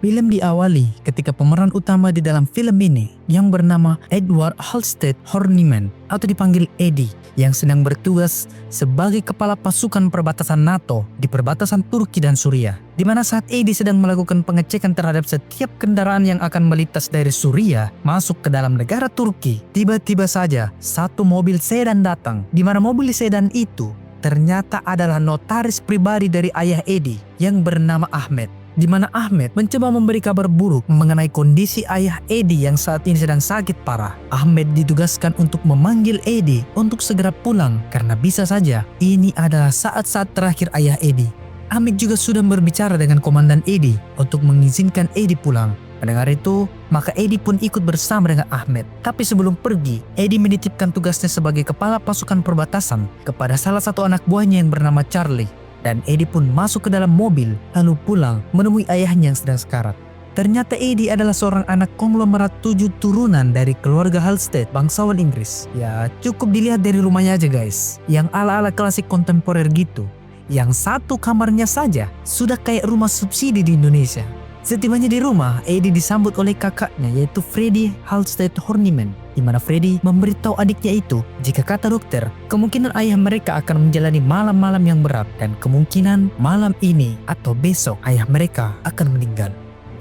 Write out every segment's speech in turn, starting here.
Film diawali ketika pemeran utama di dalam film ini yang bernama Edward Halstead Horniman atau dipanggil Eddie yang sedang bertugas sebagai kepala pasukan perbatasan NATO di perbatasan Turki dan Suriah. Di mana saat Eddie sedang melakukan pengecekan terhadap setiap kendaraan yang akan melintas dari Suriah masuk ke dalam negara Turki, tiba-tiba saja satu mobil sedan datang, di mana mobil sedan itu ternyata adalah notaris pribadi dari ayah Eddie yang bernama Ahmed. Di mana Ahmed mencoba memberi kabar buruk mengenai kondisi ayah Eddie yang saat ini sedang sakit parah. Ahmed ditugaskan untuk memanggil Eddie untuk segera pulang karena bisa saja ini adalah saat-saat terakhir ayah Eddie. Ahmed juga sudah berbicara dengan Komandan Eddie untuk mengizinkan Eddie pulang. Mendengar itu, maka Eddie pun ikut bersama dengan Ahmed. Tapi sebelum pergi, Eddie menitipkan tugasnya sebagai kepala pasukan perbatasan kepada salah satu anak buahnya yang bernama Charlie. Dan Eddie pun masuk ke dalam mobil lalu pulang menemui ayahnya yang sedang sekarat. Ternyata Eddie adalah seorang anak konglomerat 7 turunan dari keluarga Halstead, bangsawan Inggris. Ya cukup dilihat dari rumahnya aja guys, yang ala-ala klasik kontemporer gitu. Yang satu kamarnya saja sudah kayak rumah subsidi di Indonesia. Setibanya di rumah, Eddie disambut oleh kakaknya yaitu Freddie Halstead Horniman, di mana Freddie memberitahu adiknya itu jika kata dokter kemungkinan ayah mereka akan menjalani malam-malam yang berat dan kemungkinan malam ini atau besok ayah mereka akan meninggal.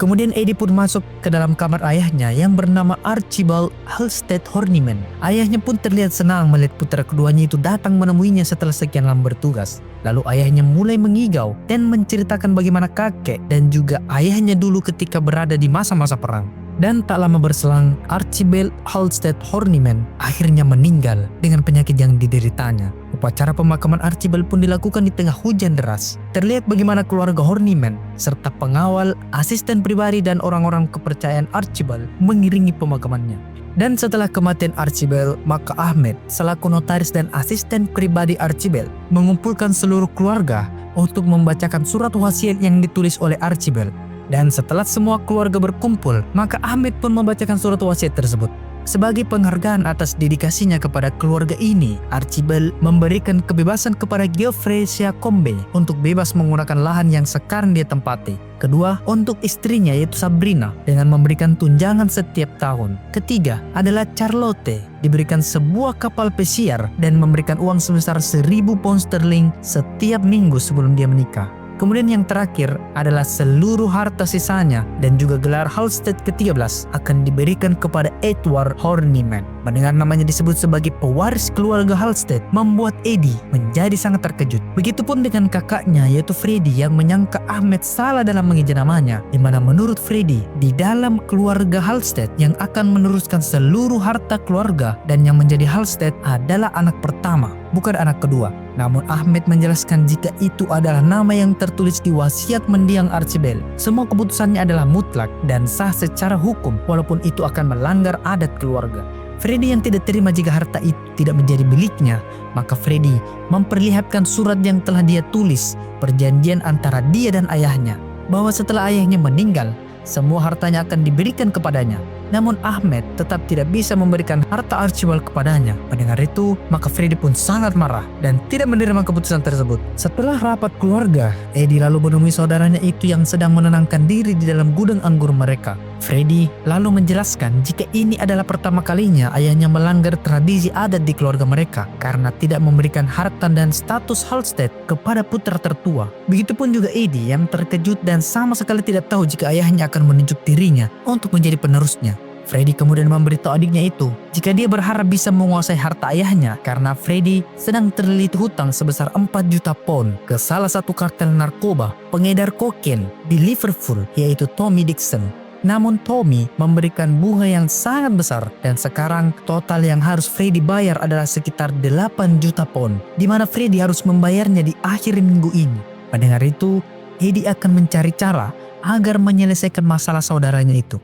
Kemudian Eddie pun masuk ke dalam kamar ayahnya yang bernama Archibald Halstead Horniman. Ayahnya pun terlihat senang melihat putra keduanya itu datang menemuinya setelah sekian lama bertugas. Lalu ayahnya mulai mengigau dan menceritakan bagaimana kakek dan juga ayahnya dulu ketika berada di masa-masa perang. Dan tak lama berselang, Archibald Halstead Horniman akhirnya meninggal dengan penyakit yang dideritanya. Upacara pemakaman Archibald pun dilakukan di tengah hujan deras. Terlihat bagaimana keluarga Horniman serta pengawal, asisten pribadi dan orang-orang kepercayaan Archibald mengiringi pemakamannya. Dan setelah kematian Archibald, maka Ahmed selaku notaris dan asisten pribadi Archibald mengumpulkan seluruh keluarga untuk membacakan surat wasiat yang ditulis oleh Archibald. Dan setelah semua keluarga berkumpul, maka Ahmed pun membacakan surat wasiat tersebut. Sebagai penghargaan atas dedikasinya kepada keluarga ini, Archibald memberikan kebebasan kepada Geoffrey Seacombe untuk bebas menggunakan lahan yang sekarang dia tempati. Kedua, untuk istrinya yaitu Sabrina dengan memberikan tunjangan setiap tahun. Ketiga adalah Charlotte diberikan sebuah kapal pesiar dan memberikan uang sebesar 1.000 pound sterling setiap minggu sebelum dia menikah. Kemudian yang terakhir adalah seluruh harta sisanya dan juga gelar Halstead ke-13 akan diberikan kepada Edward Horniman. Mendengar namanya disebut sebagai pewaris keluarga Halstead membuat Eddie menjadi sangat terkejut. Begitupun dengan kakaknya yaitu Freddie yang menyangka Ahmed salah dalam mengeja namanya, di mana menurut Freddie di dalam keluarga Halstead yang akan meneruskan seluruh harta keluarga dan yang menjadi Halstead adalah anak pertama, bukan anak kedua. Namun Ahmed menjelaskan jika itu adalah nama yang tertulis di wasiat mendiang Archibald. Semua keputusannya adalah mutlak dan sah secara hukum walaupun itu akan melanggar adat keluarga. Freddie yang tidak terima jika harta itu tidak menjadi miliknya, maka Freddie memperlihatkan surat yang telah dia tulis, perjanjian antara dia dan ayahnya, bahwa setelah ayahnya meninggal, semua hartanya akan diberikan kepadanya. Namun Ahmed tetap tidak bisa memberikan harta Archibald kepadanya. Mendengar itu, maka Freddie pun sangat marah dan tidak menerima keputusan tersebut. Setelah rapat keluarga, Eddie lalu menemui saudaranya itu yang sedang menenangkan diri di dalam gudang anggur mereka. Freddie lalu menjelaskan jika ini adalah pertama kalinya ayahnya melanggar tradisi adat di keluarga mereka karena tidak memberikan harta dan status Halstead kepada putra tertua. Begitupun juga Eddie yang terkejut dan sama sekali tidak tahu jika ayahnya akan menunjuk dirinya untuk menjadi penerusnya. Freddie kemudian memberitahu adiknya itu jika dia berharap bisa menguasai harta ayahnya karena Freddie sedang terlilit hutang sebesar 4 juta pound ke salah satu kartel narkoba pengedar kokain di Liverpool yaitu Tommy Dixon. Namun Tommy memberikan bunga yang sangat besar dan sekarang total yang harus Freddie bayar adalah sekitar 8 juta pound, di mana Freddie harus membayarnya di akhir minggu ini. Mendengar itu, Eddie akan mencari cara agar menyelesaikan masalah saudaranya itu.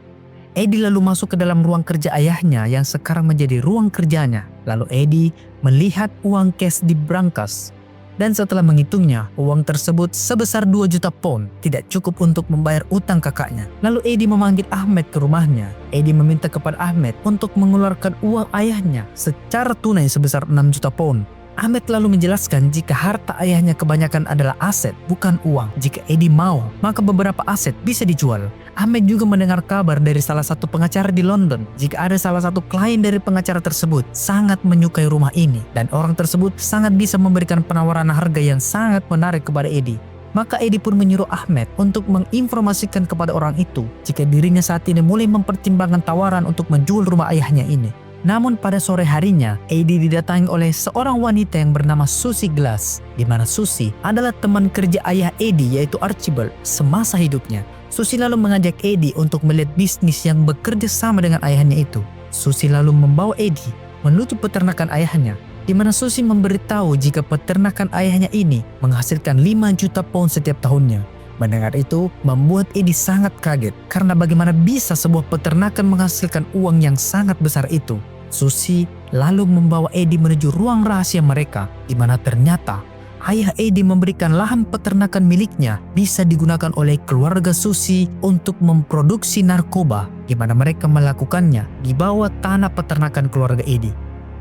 Eddie lalu masuk ke dalam ruang kerja ayahnya yang sekarang menjadi ruang kerjanya. Lalu Eddie melihat uang cash di brankas. Dan setelah menghitungnya, uang tersebut sebesar 2 juta pound tidak cukup untuk membayar utang kakaknya. Lalu Eddie memanggil Ahmed ke rumahnya. Eddie meminta kepada Ahmed untuk mengeluarkan uang ayahnya secara tunai sebesar 6 juta pound. Ahmed lalu menjelaskan jika harta ayahnya kebanyakan adalah aset, bukan uang. Jika Eddie mau, maka beberapa aset bisa dijual. Ahmed juga mendengar kabar dari salah satu pengacara di London jika ada salah satu klien dari pengacara tersebut sangat menyukai rumah ini dan orang tersebut sangat bisa memberikan penawaran harga yang sangat menarik kepada Eddie. Maka Eddie pun menyuruh Ahmed untuk menginformasikan kepada orang itu jika dirinya saat ini mulai mempertimbangkan tawaran untuk menjual rumah ayahnya ini. Namun pada sore harinya, Eddie didatangi oleh seorang wanita yang bernama Susie Glass, di mana Susie adalah teman kerja ayah Eddie yaitu Archibald semasa hidupnya. Susie lalu mengajak Eddie untuk melihat bisnis yang bekerja sama dengan ayahnya itu. Susie lalu membawa Eddie menuju peternakan ayahnya, di mana Susie memberitahu jika peternakan ayahnya ini menghasilkan 5 juta pound setiap tahunnya. Mendengar itu membuat Eddie sangat kaget karena bagaimana bisa sebuah peternakan menghasilkan uang yang sangat besar itu. Susie lalu membawa Eddie menuju ruang rahasia mereka, di mana ternyata ayah Eddie memberikan lahan peternakan miliknya bisa digunakan oleh keluarga Susie untuk memproduksi narkoba, di mana mereka melakukannya di bawah tanah peternakan keluarga Eddie.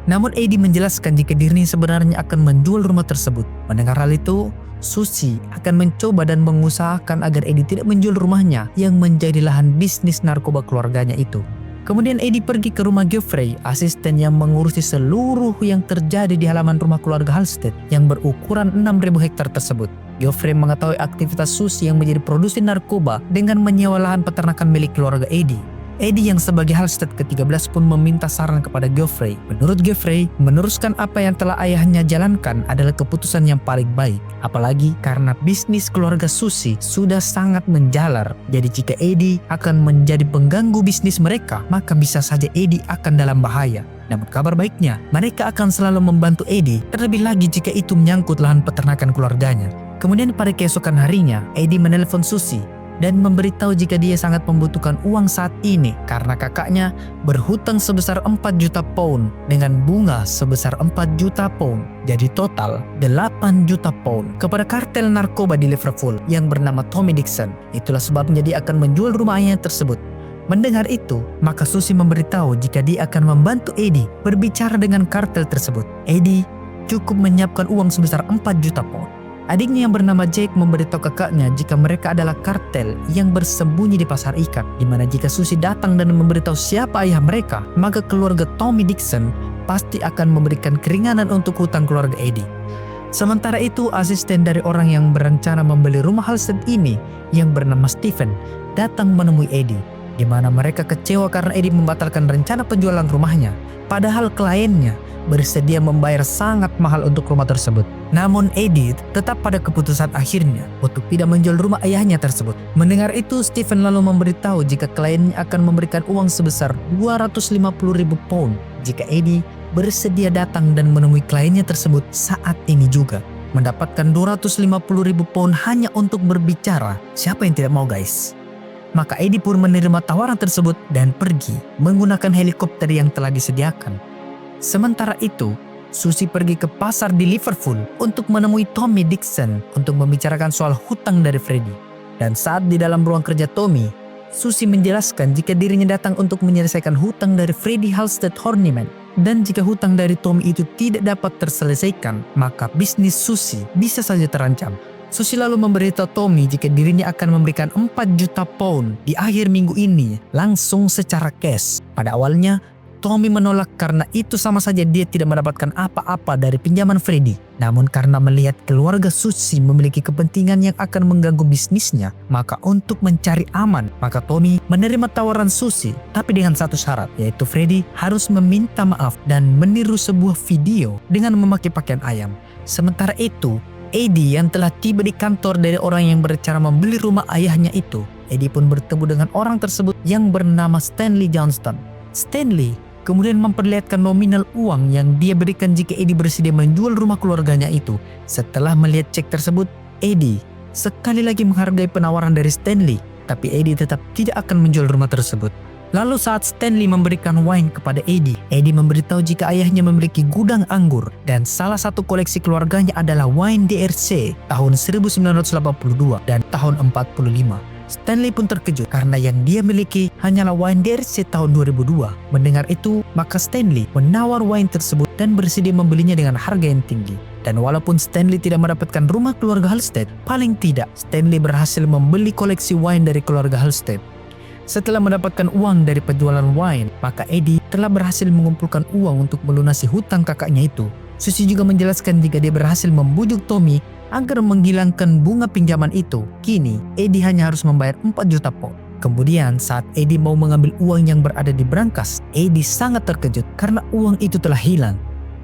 Namun Eddie menjelaskan jika dirinya sebenarnya akan menjual rumah tersebut. Mendengar hal itu, Susie akan mencoba dan mengusahakan agar Eddie tidak menjual rumahnya yang menjadi lahan bisnis narkoba keluarganya itu. Kemudian Eddie pergi ke rumah Geoffrey, asisten yang mengurusi seluruh yang terjadi di halaman rumah keluarga Halstead yang berukuran 6.000 hektar tersebut. Geoffrey mengetahui aktivitas Susie yang menjadi produsen narkoba dengan menyewa lahan peternakan milik keluarga Eddie. Eddie yang sebagai Halstead ke-13 pun meminta saran kepada Geoffrey. Menurut Geoffrey, meneruskan apa yang telah ayahnya jalankan adalah keputusan yang paling baik. Apalagi karena bisnis keluarga Susie sudah sangat menjalar. Jadi jika Eddie akan menjadi pengganggu bisnis mereka, maka bisa saja Eddie akan dalam bahaya. Namun kabar baiknya, mereka akan selalu membantu Eddie, terlebih lagi jika itu menyangkut lahan peternakan keluarganya. Kemudian pada keesokan harinya, Eddie menelpon Susie dan memberitahu jika dia sangat membutuhkan uang saat ini karena kakaknya berhutang sebesar 4 juta pound dengan bunga sebesar 4 juta pound. Jadi total 8 juta pound kepada kartel narkoba di Liverpool yang bernama Tommy Dixon. Itulah sebabnya dia akan menjual rumah ayahnya tersebut. Mendengar itu, maka Susie memberitahu jika dia akan membantu Eddie berbicara dengan kartel tersebut. Eddie cukup menyiapkan uang sebesar 4 juta pound. Adiknya yang bernama Jake memberitahu kakaknya jika mereka adalah kartel yang bersembunyi di pasar ikan, di mana jika Susie datang dan memberitahu siapa ayah mereka, maka keluarga Tommy Dixon pasti akan memberikan keringanan untuk hutang keluarga Eddie. Sementara itu, asisten dari orang yang berencana membeli rumah Halstead ini yang bernama Stephen datang menemui Eddie, di mana mereka kecewa karena Eddie membatalkan rencana penjualan rumahnya, padahal kliennya bersedia membayar sangat mahal untuk rumah tersebut. Namun Eddie tetap pada keputusan akhirnya untuk tidak menjual rumah ayahnya tersebut. Mendengar itu, Stephen lalu memberitahu jika kliennya akan memberikan uang sebesar 250.000 pound jika Eddie bersedia datang dan menemui kliennya tersebut saat ini juga. Mendapatkan 250.000 pound hanya untuk berbicara. Siapa yang tidak mau, guys? Maka Eddie pun menerima tawaran tersebut dan pergi menggunakan helikopter yang telah disediakan. Sementara itu, Susie pergi ke pasar di Liverpool untuk menemui Tommy Dixon untuk membicarakan soal hutang dari Freddie. Dan saat di dalam ruang kerja Tommy, Susie menjelaskan jika dirinya datang untuk menyelesaikan hutang dari Freddie Halstead Horniman. Dan jika hutang dari Tommy itu tidak dapat terselesaikan, maka bisnis Susie bisa saja terancam. Susie lalu memberitahu Tommy jika dirinya akan memberikan 4 juta pound di akhir minggu ini langsung secara cash. Pada awalnya, Tommy menolak karena itu sama saja dia tidak mendapatkan apa-apa dari pinjaman Freddie. Namun karena melihat keluarga Susie memiliki kepentingan yang akan mengganggu bisnisnya, maka untuk mencari aman, maka Tommy menerima tawaran Susie, tapi dengan satu syarat, yaitu Freddie harus meminta maaf dan meniru sebuah video dengan memakai pakaian ayam. Sementara itu, Eddie yang telah tiba di kantor dari orang yang berencana membeli rumah ayahnya itu, Eddie pun bertemu dengan orang tersebut yang bernama Stanley Johnston. Stanley kemudian memperlihatkan nominal uang yang dia berikan jika Eddie bersedia menjual rumah keluarganya itu. Setelah melihat cek tersebut, Eddie sekali lagi menghargai penawaran dari Stanley, tapi Eddie tetap tidak akan menjual rumah tersebut. Lalu saat Stanley memberikan wine kepada Eddie memberitahu jika ayahnya memiliki gudang anggur dan salah satu koleksi keluarganya adalah wine DRC tahun 1982 dan tahun 45. Stanley pun terkejut karena yang dia miliki hanyalah wine DRC tahun 2002. Mendengar itu, maka Stanley menawar wine tersebut dan bersedia membelinya dengan harga yang tinggi. Dan walaupun Stanley tidak mendapatkan rumah keluarga Halstead, paling tidak Stanley berhasil membeli koleksi wine dari keluarga Halstead. Setelah mendapatkan uang dari penjualan wine, maka Eddie telah berhasil mengumpulkan uang untuk melunasi hutang kakaknya itu. Susie juga menjelaskan jika dia berhasil membujuk Tommy agar menghilangkan bunga pinjaman itu. Kini, Eddie hanya harus membayar 4 juta pound. Kemudian saat Eddie mau mengambil uang yang berada di brankas, Eddie sangat terkejut karena uang itu telah hilang.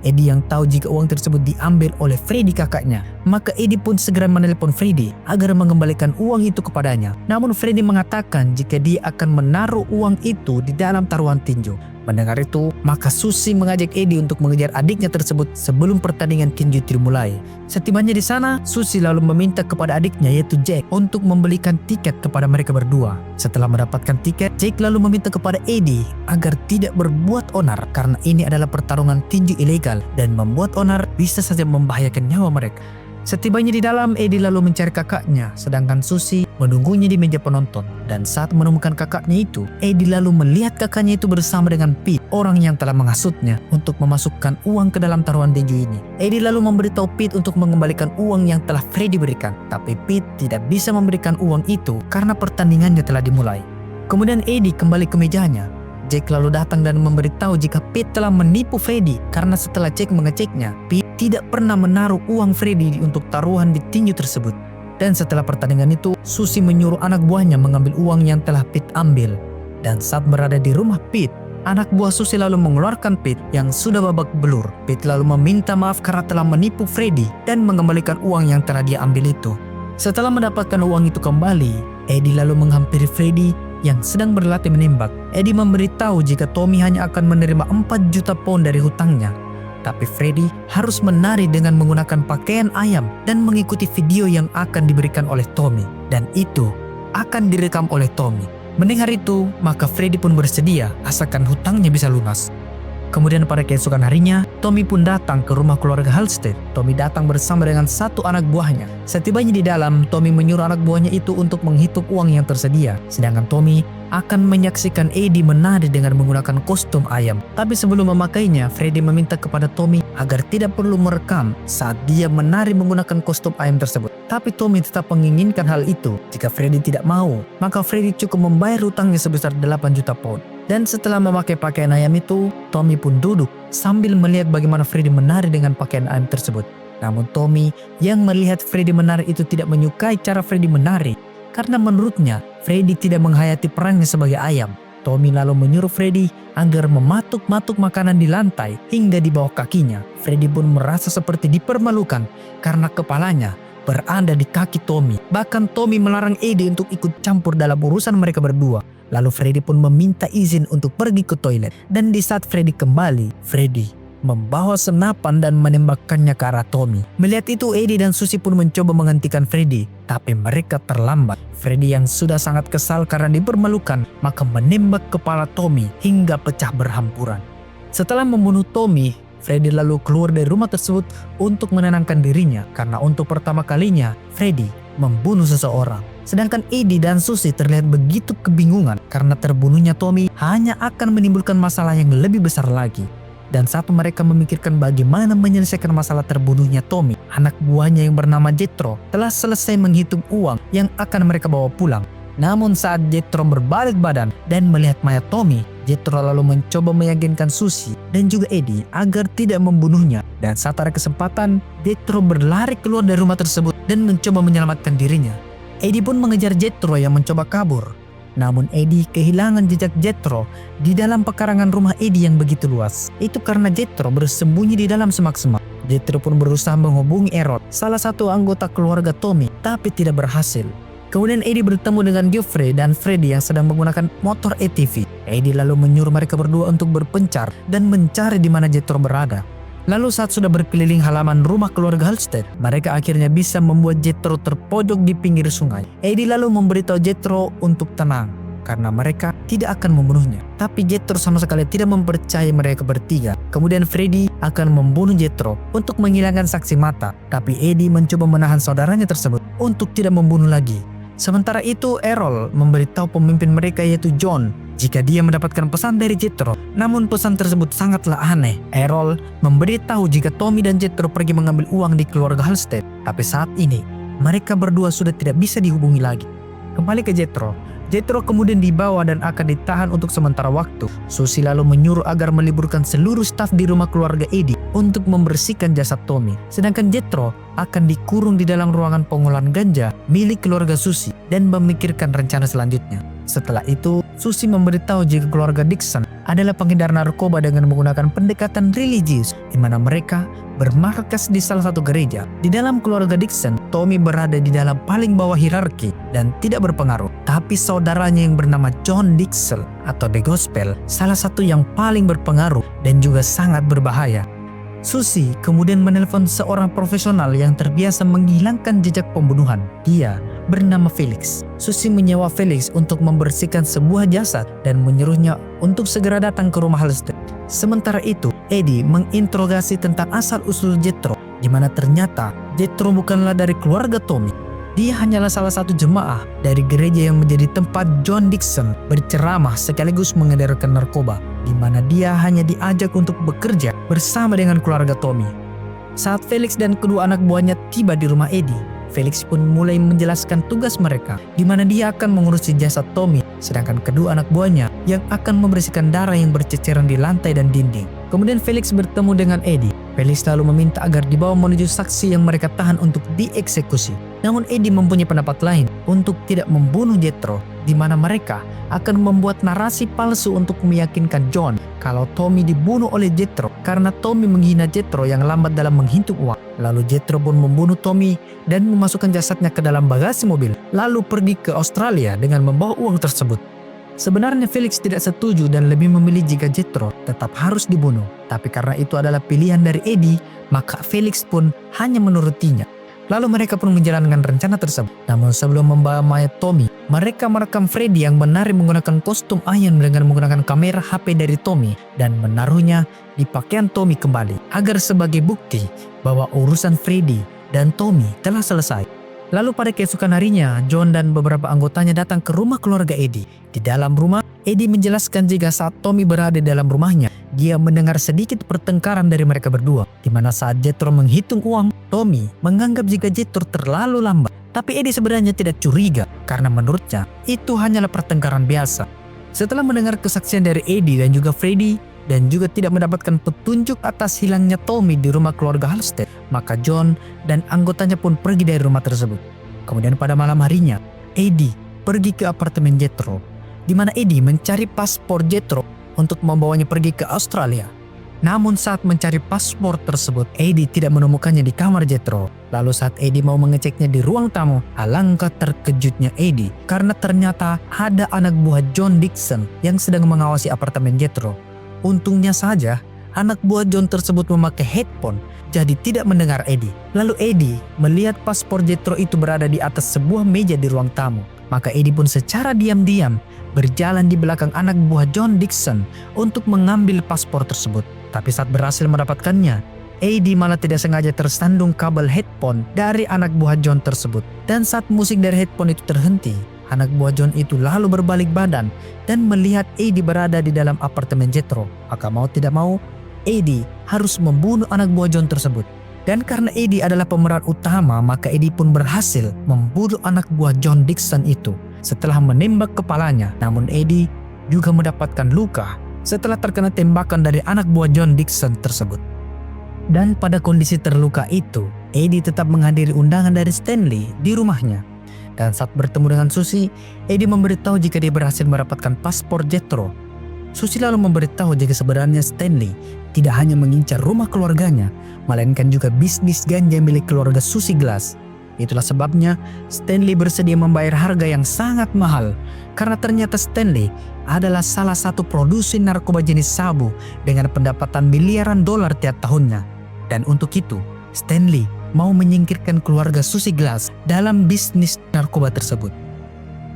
Eddie yang tahu jika uang tersebut diambil oleh Freddy kakaknya, maka Eddie pun segera menelepon Freddy agar mengembalikan uang itu kepadanya. Namun Freddy mengatakan jika dia akan menaruh uang itu di dalam taruhan tinju. Mendengar itu, maka Susie mengajak Eddie untuk mengejar adiknya tersebut sebelum pertandingan tinju dimulai. Setibanya di sana, Susie lalu meminta kepada adiknya yaitu Jack untuk membelikan tiket kepada mereka berdua. Setelah mendapatkan tiket, Jack lalu meminta kepada Eddie agar tidak berbuat onar karena ini adalah pertarungan tinju ilegal dan membuat onar bisa saja membahayakan nyawa mereka. Setibanya di dalam, Eddie lalu mencari kakaknya, sedangkan Susie menunggunya di meja penonton. Dan saat menemukan kakaknya itu, Eddie lalu melihat kakaknya itu bersama dengan Pete, orang yang telah menghasutnya untuk memasukkan uang ke dalam taruhan tinju ini. Eddie lalu memberitahu Pete untuk mengembalikan uang yang telah Freddy berikan, tapi Pete tidak bisa memberikan uang itu karena pertandingannya telah dimulai. Kemudian Eddie kembali ke mejanya. Jack lalu datang dan memberitahu jika Pete telah menipu Freddy karena setelah Jack mengeceknya, Pete tidak pernah menaruh uang Freddy untuk taruhan di tinju tersebut. Dan setelah pertandingan itu, Susie menyuruh anak buahnya mengambil uang yang telah Pete ambil. Dan saat berada di rumah Pete, anak buah Susie lalu mengeluarkan Pete yang sudah babak belur. Pete lalu meminta maaf karena telah menipu Freddy dan mengembalikan uang yang telah dia ambil itu. Setelah mendapatkan uang itu kembali, Eddie lalu menghampiri Freddy yang sedang berlatih menembak. Eddie memberitahu jika Tommy hanya akan menerima 4 juta pound dari hutangnya. Tapi Freddy harus menari dengan menggunakan pakaian ayam dan mengikuti video yang akan diberikan oleh Tommy. Dan itu akan direkam oleh Tommy. Mendengar itu, maka Freddy pun bersedia asalkan hutangnya bisa lunas. Kemudian pada keesokan harinya, Tommy pun datang ke rumah keluarga Halstead. Tommy datang bersama dengan satu anak buahnya. Setibanya di dalam, Tommy menyuruh anak buahnya itu untuk menghitung uang yang tersedia. Sedangkan Tommy akan menyaksikan Eddie menari dengan menggunakan kostum ayam. Tapi sebelum memakainya, Freddy meminta kepada Tommy agar tidak perlu merekam saat dia menari menggunakan kostum ayam tersebut. Tapi Tommy tetap menginginkan hal itu. Jika Freddy tidak mau, maka Freddy cukup membayar hutangnya sebesar 8 juta pound. Dan setelah memakai pakaian ayam itu, Tommy pun duduk sambil melihat bagaimana Freddy menari dengan pakaian ayam tersebut. Namun Tommy yang melihat Freddy menari itu tidak menyukai cara Freddy menari karena menurutnya Freddy tidak menghayati perannya sebagai ayam. Tommy lalu menyuruh Freddy agar mematuk-matuk makanan di lantai hingga di bawah kakinya. Freddy pun merasa seperti dipermalukan karena kepalanya berada di kaki Tommy. Bahkan Tommy melarang Eddie untuk ikut campur dalam urusan mereka berdua. Lalu Freddy pun meminta izin untuk pergi ke toilet. Dan di saat Freddy kembali, Freddy membawa senapan dan menembakkannya ke arah Tommy. Melihat itu, Eddie dan Susie pun mencoba menghentikan Freddy, tapi mereka terlambat. Freddy yang sudah sangat kesal karena dipermalukan, maka menembak kepala Tommy hingga pecah berhampuran. Setelah membunuh Tommy, Freddy lalu keluar dari rumah tersebut untuk menenangkan dirinya karena untuk pertama kalinya Freddy membunuh seseorang. Sedangkan Eddie dan Susie terlihat begitu kebingungan karena terbunuhnya Tommy hanya akan menimbulkan masalah yang lebih besar lagi. Dan saat mereka memikirkan bagaimana menyelesaikan masalah terbunuhnya Tommy, anak buahnya yang bernama Jethro telah selesai menghitung uang yang akan mereka bawa pulang. Namun saat Jethro berbalik badan dan melihat mayat Tommy, Jethro lalu mencoba meyakinkan Susie dan juga Eddie agar tidak membunuhnya. Dan saat ada kesempatan, Jethro berlari keluar dari rumah tersebut dan mencoba menyelamatkan dirinya. Eddie pun mengejar Jethro yang mencoba kabur. Namun Eddie kehilangan jejak Jethro di dalam pekarangan rumah Eddie yang begitu luas. Itu karena Jethro bersembunyi di dalam semak-semak. Jethro pun berusaha menghubungi Errol, salah satu anggota keluarga Tommy, tapi tidak berhasil. Kemudian Eddie bertemu dengan Geoffrey dan Freddy yang sedang menggunakan motor ATV. Eddie lalu menyuruh mereka berdua untuk berpencar dan mencari di mana Jethro berada. Lalu saat sudah berkeliling halaman rumah keluarga Halstead, mereka akhirnya bisa membuat Jethro terpojok di pinggir sungai. Eddie lalu memberitahu Jethro untuk tenang karena mereka tidak akan membunuhnya. Tapi Jethro sama sekali tidak mempercayai mereka bertiga. Kemudian Freddy akan membunuh Jethro untuk menghilangkan saksi mata. Tapi Eddie mencoba menahan saudaranya tersebut untuk tidak membunuh lagi. Sementara itu Errol memberitahu pemimpin mereka yaitu John jika dia mendapatkan pesan dari Jethro. Namun pesan tersebut sangatlah aneh. Errol memberitahu jika Tommy dan Jethro pergi mengambil uang di keluarga Halstead. Tapi saat ini mereka berdua sudah tidak bisa dihubungi lagi. Kembali ke Jethro. Jethro kemudian dibawa dan akan ditahan untuk sementara waktu. Susie lalu menyuruh agar meliburkan seluruh staf di rumah keluarga Eddie untuk membersihkan jasad Tommy. Sedangkan Jethro akan dikurung di dalam ruangan pengolahan ganja milik keluarga Susie dan memikirkan rencana selanjutnya. Setelah itu, Susie memberitahu jika keluarga Dixon adalah pengedar narkoba dengan menggunakan pendekatan religius, di mana mereka bermarkas di salah satu gereja. Di dalam keluarga Dixon, Tommy berada di dalam paling bawah hierarki dan tidak berpengaruh. Tapi saudaranya yang bernama John Dixon atau The Gospel, salah satu yang paling berpengaruh dan juga sangat berbahaya. Susie kemudian menelpon seorang profesional yang terbiasa menghilangkan jejak pembunuhan. Dia bernama Felix. Susie menyewa Felix untuk membersihkan sebuah jasad dan menyuruhnya untuk segera datang ke rumah Halstead. Sementara itu, Eddie menginterogasi tentang asal-usul Jethro, di mana ternyata Jethro bukanlah dari keluarga Tommy. Dia hanyalah salah satu jemaah dari gereja yang menjadi tempat John Dixon berceramah sekaligus mengedarkan narkoba, di mana dia hanya diajak untuk bekerja bersama dengan keluarga Tommy. Saat Felix dan kedua anak buahnya tiba di rumah Eddie, Felix pun mulai menjelaskan tugas mereka, di mana dia akan mengurusi jasad Tommy, sedangkan kedua anak buahnya yang akan membersihkan darah yang berceceran di lantai dan dinding. Kemudian Felix bertemu dengan Eddie. Felix lalu meminta agar dibawa menuju saksi yang mereka tahan untuk dieksekusi. Namun Eddie mempunyai pendapat lain untuk tidak membunuh Jethro, di mana mereka akan membuat narasi palsu untuk meyakinkan John kalau Tommy dibunuh oleh Jethro karena Tommy menghina Jethro yang lambat dalam menghitung uang. Lalu Jethro pun membunuh Tommy dan memasukkan jasadnya ke dalam bagasi mobil, lalu pergi ke Australia dengan membawa uang tersebut. Sebenarnya Felix tidak setuju dan lebih memilih jika Jethro tetap harus dibunuh. Tapi karena itu adalah pilihan dari Eddie, maka Felix pun hanya menurutinya. Lalu mereka pun menjalankan rencana tersebut. Namun sebelum membawa mayat Tommy, mereka merekam Freddy yang menari menggunakan kostum ayam dengan menggunakan kamera HP dari Tommy dan menaruhnya di pakaian Tommy kembali agar sebagai bukti bahwa urusan Freddy dan Tommy telah selesai. Lalu pada keesokan harinya, John dan beberapa anggotanya datang ke rumah keluarga Eddie. Di dalam rumah, Eddie menjelaskan jika saat Tommy berada di dalam rumahnya, dia mendengar sedikit pertengkaran dari mereka berdua, di mana saat Jethro menghitung uang, Tommy menganggap jika Jethro terlalu lambat. Tapi Eddie sebenarnya tidak curiga, karena menurutnya itu hanyalah pertengkaran biasa. Setelah mendengar kesaksian dari Eddie dan juga Freddy, dan juga tidak mendapatkan petunjuk atas hilangnya Tommy di rumah keluarga Halstead, maka John dan anggotanya pun pergi dari rumah tersebut. Kemudian pada malam harinya, Eddie pergi ke apartemen Jethro, di mana Eddie mencari paspor Jethro untuk membawanya pergi ke Australia. Namun saat mencari paspor tersebut, Eddie tidak menemukannya di kamar Jethro. Lalu saat Eddie mau mengeceknya di ruang tamu, alangkah terkejutnya Eddie karena ternyata ada anak buah John Dixon yang sedang mengawasi apartemen Jethro. Untungnya saja, anak buah John tersebut memakai headphone, jadi tidak mendengar Eddie. Lalu Eddie melihat paspor Jethro itu berada di atas sebuah meja di ruang tamu. Maka Eddie pun secara diam-diam berjalan di belakang anak buah John Dixon untuk mengambil paspor tersebut. Tapi saat berhasil mendapatkannya, Eddie malah tidak sengaja tersandung kabel headphone dari anak buah John tersebut. Dan saat musik dari headphone itu terhenti, anak buah John itu lalu berbalik badan dan melihat Eddie berada di dalam apartemen Jethro. Maka mau tidak mau, Eddie harus membunuh anak buah John tersebut. Dan karena Eddie adalah pemeran utama, maka Eddie pun berhasil membunuh anak buah John Dixon itu setelah menembak kepalanya. Namun Eddie juga mendapatkan luka setelah terkena tembakan dari anak buah John Dixon tersebut. Dan pada kondisi terluka itu, Eddie tetap menghadiri undangan dari Stanley di rumahnya. Dan saat bertemu dengan Susie, Eddie memberitahu jika dia berhasil mendapatkan paspor Jethro. Susie lalu memberitahu jika sebenarnya Stanley tidak hanya mengincar rumah keluarganya, melainkan juga bisnis ganja milik keluarga Susie Glass. Itulah sebabnya Stanley bersedia membayar harga yang sangat mahal, karena ternyata Stanley adalah salah satu produsen narkoba jenis sabu dengan pendapatan miliaran dolar tiap tahunnya. Dan untuk itu, Stanley mau menyingkirkan keluarga Susie Glass dalam bisnis narkoba tersebut.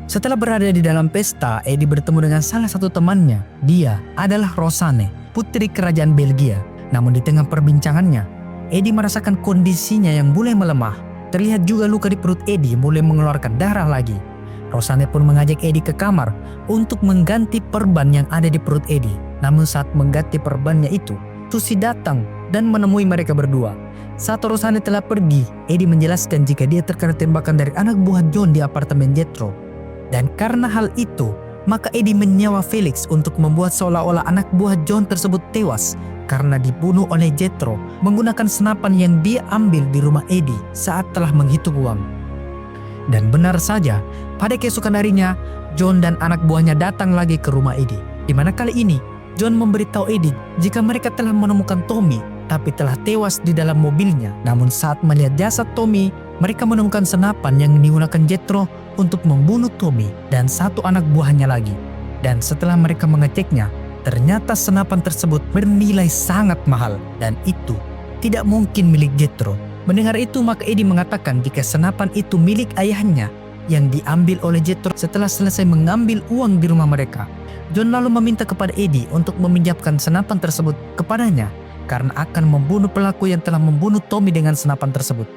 Setelah berada di dalam pesta, Eddie bertemu dengan salah satu temannya. Dia adalah Rosanne, putri kerajaan Belgia. Namun di tengah perbincangannya, Eddie merasakan kondisinya yang mulai melemah. Terlihat juga luka di perut Eddie mulai mengeluarkan darah lagi. Rosanne pun mengajak Eddie ke kamar untuk mengganti perban yang ada di perut Eddie. Namun saat mengganti perbannya itu, Susie datang dan menemui mereka berdua. Saat Rosanne telah pergi, Eddie menjelaskan jika dia terkena tembakan dari anak buah John di apartemen Jethro. Dan karena hal itu, maka Eddie menyewa Felix untuk membuat seolah-olah anak buah John tersebut tewas karena dibunuh oleh Jethro menggunakan senapan yang dia ambil di rumah Eddie saat telah menghitung uang. Dan benar saja, pada keesokan harinya, John dan anak buahnya datang lagi ke rumah Eddie. Di mana kali ini, John memberitahu Eddie jika mereka telah menemukan Tommy, tapi telah tewas di dalam mobilnya. Namun saat melihat jasad Tommy, mereka menemukan senapan yang digunakan Jethro untuk membunuh Tommy dan satu anak buahnya lagi. Dan setelah mereka mengeceknya, ternyata senapan tersebut bernilai sangat mahal dan itu tidak mungkin milik Jethro. Mendengar itu, maka Eddie mengatakan jika senapan itu milik ayahnya yang diambil oleh Jethro setelah selesai mengambil uang di rumah mereka. John lalu meminta kepada Eddie untuk meminjamkan senapan tersebut kepadanya karena akan membunuh pelaku yang telah membunuh Tommy dengan senapan tersebut.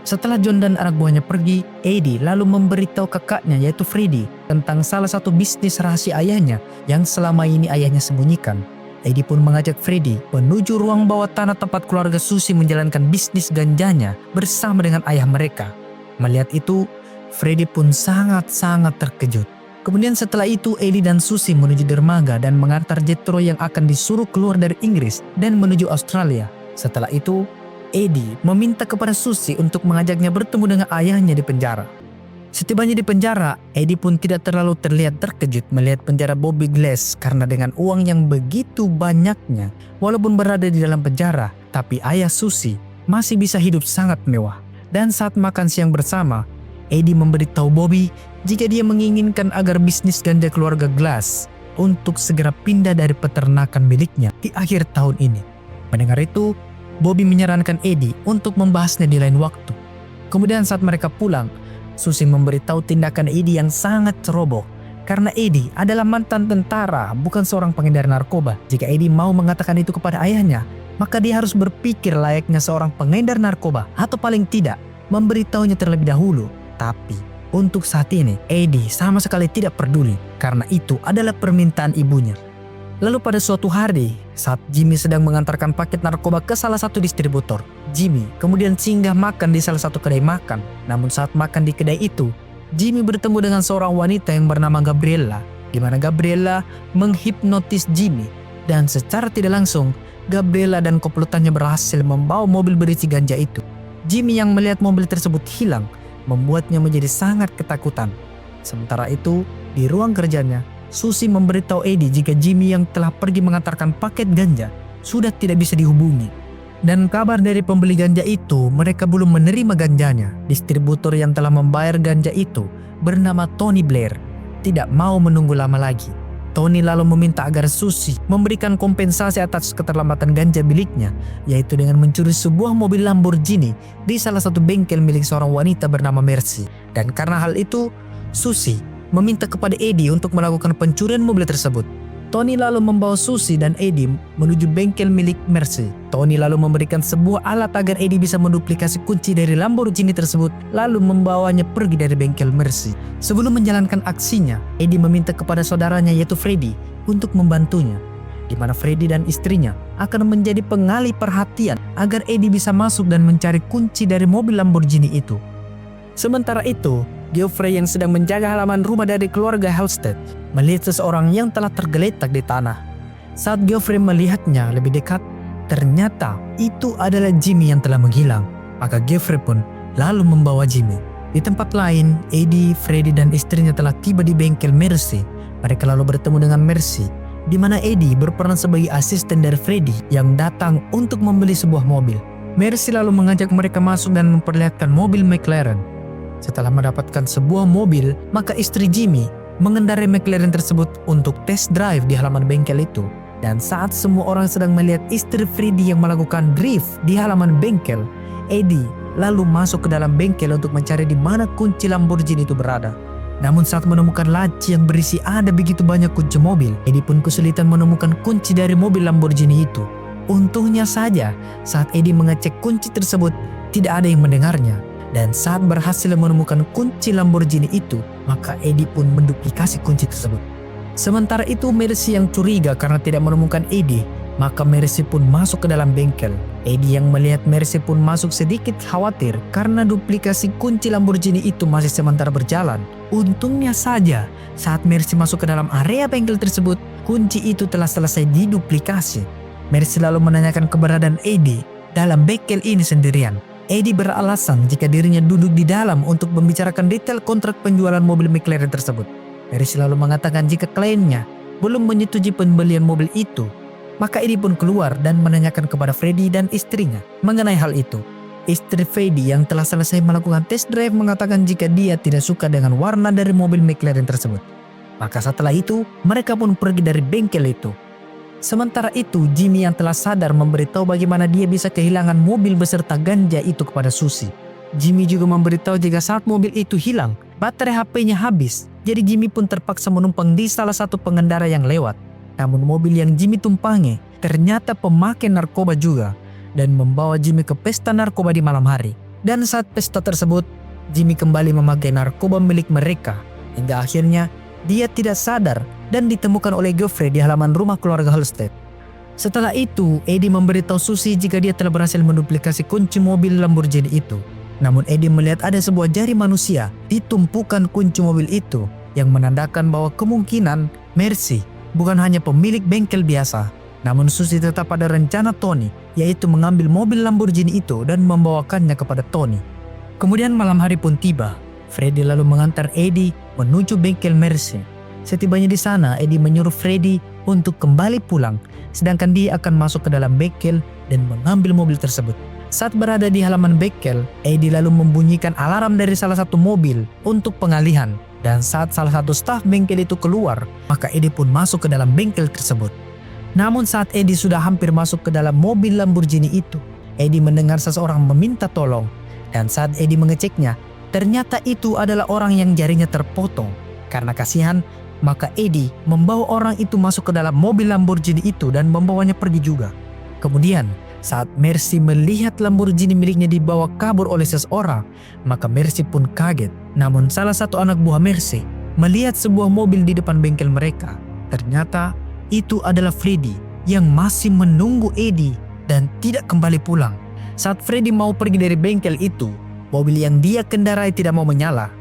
Setelah John dan anak buahnya pergi, Eddie lalu memberitahu kakaknya yaitu Freddie tentang salah satu bisnis rahasia ayahnya yang selama ini ayahnya sembunyikan. Eddie pun mengajak Freddie menuju ruang bawah tanah tempat keluarga Susie menjalankan bisnis ganjanya bersama dengan ayah mereka. Melihat itu, Freddie pun sangat-sangat terkejut. Kemudian setelah itu, Eddie dan Susie menuju dermaga dan mengantar Jethro yang akan disuruh keluar dari Inggris dan menuju Australia. Setelah itu, Eddie meminta kepada Susie untuk mengajaknya bertemu dengan ayahnya di penjara. Setibanya di penjara, Eddie pun tidak terlalu terlihat terkejut melihat penjara Bobby Glass karena dengan uang yang begitu banyaknya, walaupun berada di dalam penjara, tapi ayah Susie masih bisa hidup sangat mewah. Dan saat makan siang bersama, Eddie memberitahu Bobby jika dia menginginkan agar bisnis ganja keluarga Glass untuk segera pindah dari peternakan miliknya di akhir tahun ini. Mendengar itu, Bobby menyarankan Eddie untuk membahasnya di lain waktu. Kemudian saat mereka pulang, Susie memberitahu tindakan Eddie yang sangat ceroboh karena Eddie adalah mantan tentara, bukan seorang pengedar narkoba. Jika Eddie mau mengatakan itu kepada ayahnya, maka dia harus berpikir layaknya seorang pengedar narkoba atau paling tidak memberitahunya terlebih dahulu. Tapi untuk saat ini, Eddie sama sekali tidak peduli karena itu adalah permintaan ibunya. Lalu pada suatu hari, saat Jimmy sedang mengantarkan paket narkoba ke salah satu distributor, Jimmy kemudian singgah makan di salah satu kedai makan. Namun saat makan di kedai itu, Jimmy bertemu dengan seorang wanita yang bernama Gabriella, di mana Gabriella menghipnotis Jimmy. Dan secara tidak langsung, Gabriella dan komplotannya berhasil membawa mobil berisi ganja itu. Jimmy yang melihat mobil tersebut hilang, membuatnya menjadi sangat ketakutan. Sementara itu, di ruang kerjanya, Susie memberitahu Eddie jika Jimmy yang telah pergi mengantarkan paket ganja sudah tidak bisa dihubungi. Dan kabar dari pembeli ganja itu, mereka belum menerima ganjanya. Distributor yang telah membayar ganja itu bernama Tony Blair tidak mau menunggu lama lagi. Tony lalu meminta agar Susie memberikan kompensasi atas keterlambatan ganja miliknya, yaitu dengan mencuri sebuah mobil Lamborghini di salah satu bengkel milik seorang wanita bernama Mercy. Dan karena hal itu, Susie meminta kepada Eddie untuk melakukan pencurian mobil tersebut. Tony lalu membawa Susie dan Eddie menuju bengkel milik Mercy. Tony lalu memberikan sebuah alat agar Eddie bisa menduplikasi kunci dari Lamborghini tersebut, lalu membawanya pergi dari bengkel Mercy. Sebelum menjalankan aksinya, Eddie meminta kepada saudaranya yaitu Freddie untuk membantunya, di mana Freddie dan istrinya akan menjadi pengalih perhatian agar Eddie bisa masuk dan mencari kunci dari mobil Lamborghini itu. Sementara itu, Geoffrey yang sedang menjaga halaman rumah dari keluarga Halstead melihat seseorang yang telah tergeletak di tanah. Saat Geoffrey melihatnya lebih dekat, ternyata itu adalah Jimmy yang telah menghilang. Maka Geoffrey pun lalu membawa Jimmy. Di tempat lain, Eddie, Freddie dan istrinya telah tiba di bengkel Mercy. Mereka lalu bertemu dengan Mercy, di mana Eddie berperan sebagai asisten dari Freddie yang datang untuk membeli sebuah mobil. Mercy lalu mengajak mereka masuk dan memperlihatkan mobil McLaren. Setelah mendapatkan sebuah mobil, maka istri Jimmy mengendarai McLaren tersebut untuk test drive di halaman bengkel itu. Dan saat semua orang sedang melihat istri Freddie yang melakukan drift di halaman bengkel, Eddie lalu masuk ke dalam bengkel untuk mencari di mana kunci Lamborghini itu berada. Namun saat menemukan laci yang berisi ada begitu banyak kunci mobil, Eddie pun kesulitan menemukan kunci dari mobil Lamborghini itu. Untungnya saja, saat Eddie mengecek kunci tersebut, tidak ada yang mendengarnya. Dan saat berhasil menemukan kunci Lamborghini itu, maka Eddie pun menduplikasi kunci tersebut. Sementara itu Mercy yang curiga karena tidak menemukan Eddie, maka Mercy pun masuk ke dalam bengkel. Eddie yang melihat Mercy pun masuk sedikit khawatir karena duplikasi kunci Lamborghini itu masih sementara berjalan. Untungnya saja saat Mercy masuk ke dalam area bengkel tersebut, kunci itu telah selesai diduplikasi. Mercy lalu menanyakan keberadaan Eddie dalam bengkel ini sendirian. Eddie beralasan jika dirinya duduk di dalam untuk membicarakan detail kontrak penjualan mobil McLaren tersebut. Mercy lalu mengatakan jika kliennya belum menyetujui pembelian mobil itu, maka Eddie pun keluar dan menanyakan kepada Freddy dan istrinya mengenai hal itu. Istri Freddy yang telah selesai melakukan test drive mengatakan jika dia tidak suka dengan warna dari mobil McLaren tersebut. Maka setelah itu, mereka pun pergi dari bengkel itu. Sementara itu, Jimmy yang telah sadar memberitahu bagaimana dia bisa kehilangan mobil beserta ganja itu kepada Susie. Jimmy juga memberitahu jika saat mobil itu hilang, baterai HP-nya habis. Jadi Jimmy pun terpaksa menumpang di salah satu pengendara yang lewat. Namun mobil yang Jimmy tumpangi ternyata pemakai narkoba juga dan membawa Jimmy ke pesta narkoba di malam hari. Dan saat pesta tersebut, Jimmy kembali memakai narkoba milik mereka hingga akhirnya dia tidak sadar dan ditemukan oleh Geoffrey di halaman rumah keluarga Halstead. Setelah itu, Eddie memberitahu Susie jika dia telah berhasil menduplikasi kunci mobil Lamborghini itu. Namun Eddie melihat ada sebuah jari manusia di tumpukan kunci mobil itu yang menandakan bahwa kemungkinan Mercy bukan hanya pemilik bengkel biasa. Namun Susie tetap ada rencana Tony, yaitu mengambil mobil Lamborghini itu dan membawakannya kepada Tony. Kemudian malam hari pun tiba. Freddy lalu mengantar Eddie menuju bengkel Mercy. Setibanya di sana, Eddie menyuruh Freddy untuk kembali pulang, sedangkan dia akan masuk ke dalam bengkel dan mengambil mobil tersebut. Saat berada di halaman bengkel, Eddie lalu membunyikan alarm dari salah satu mobil untuk pengalihan. Dan saat salah satu staf bengkel itu keluar, maka Eddie pun masuk ke dalam bengkel tersebut. Namun saat Eddie sudah hampir masuk ke dalam mobil Lamborghini itu, Eddie mendengar seseorang meminta tolong. Dan saat Eddie mengeceknya, ternyata itu adalah orang yang jarinya terpotong. Karena kasihan, maka Eddie membawa orang itu masuk ke dalam mobil Lamborghini itu dan membawanya pergi juga. Kemudian, saat Mercy melihat Lamborghini miliknya dibawa kabur oleh seseorang, maka Mercy pun kaget. Namun salah satu anak buah Mercy melihat sebuah mobil di depan bengkel mereka. Ternyata itu adalah Freddy yang masih menunggu Eddie dan tidak kembali pulang. Saat Freddy mau pergi dari bengkel itu, mobil yang dia kendarai tidak mau menyala.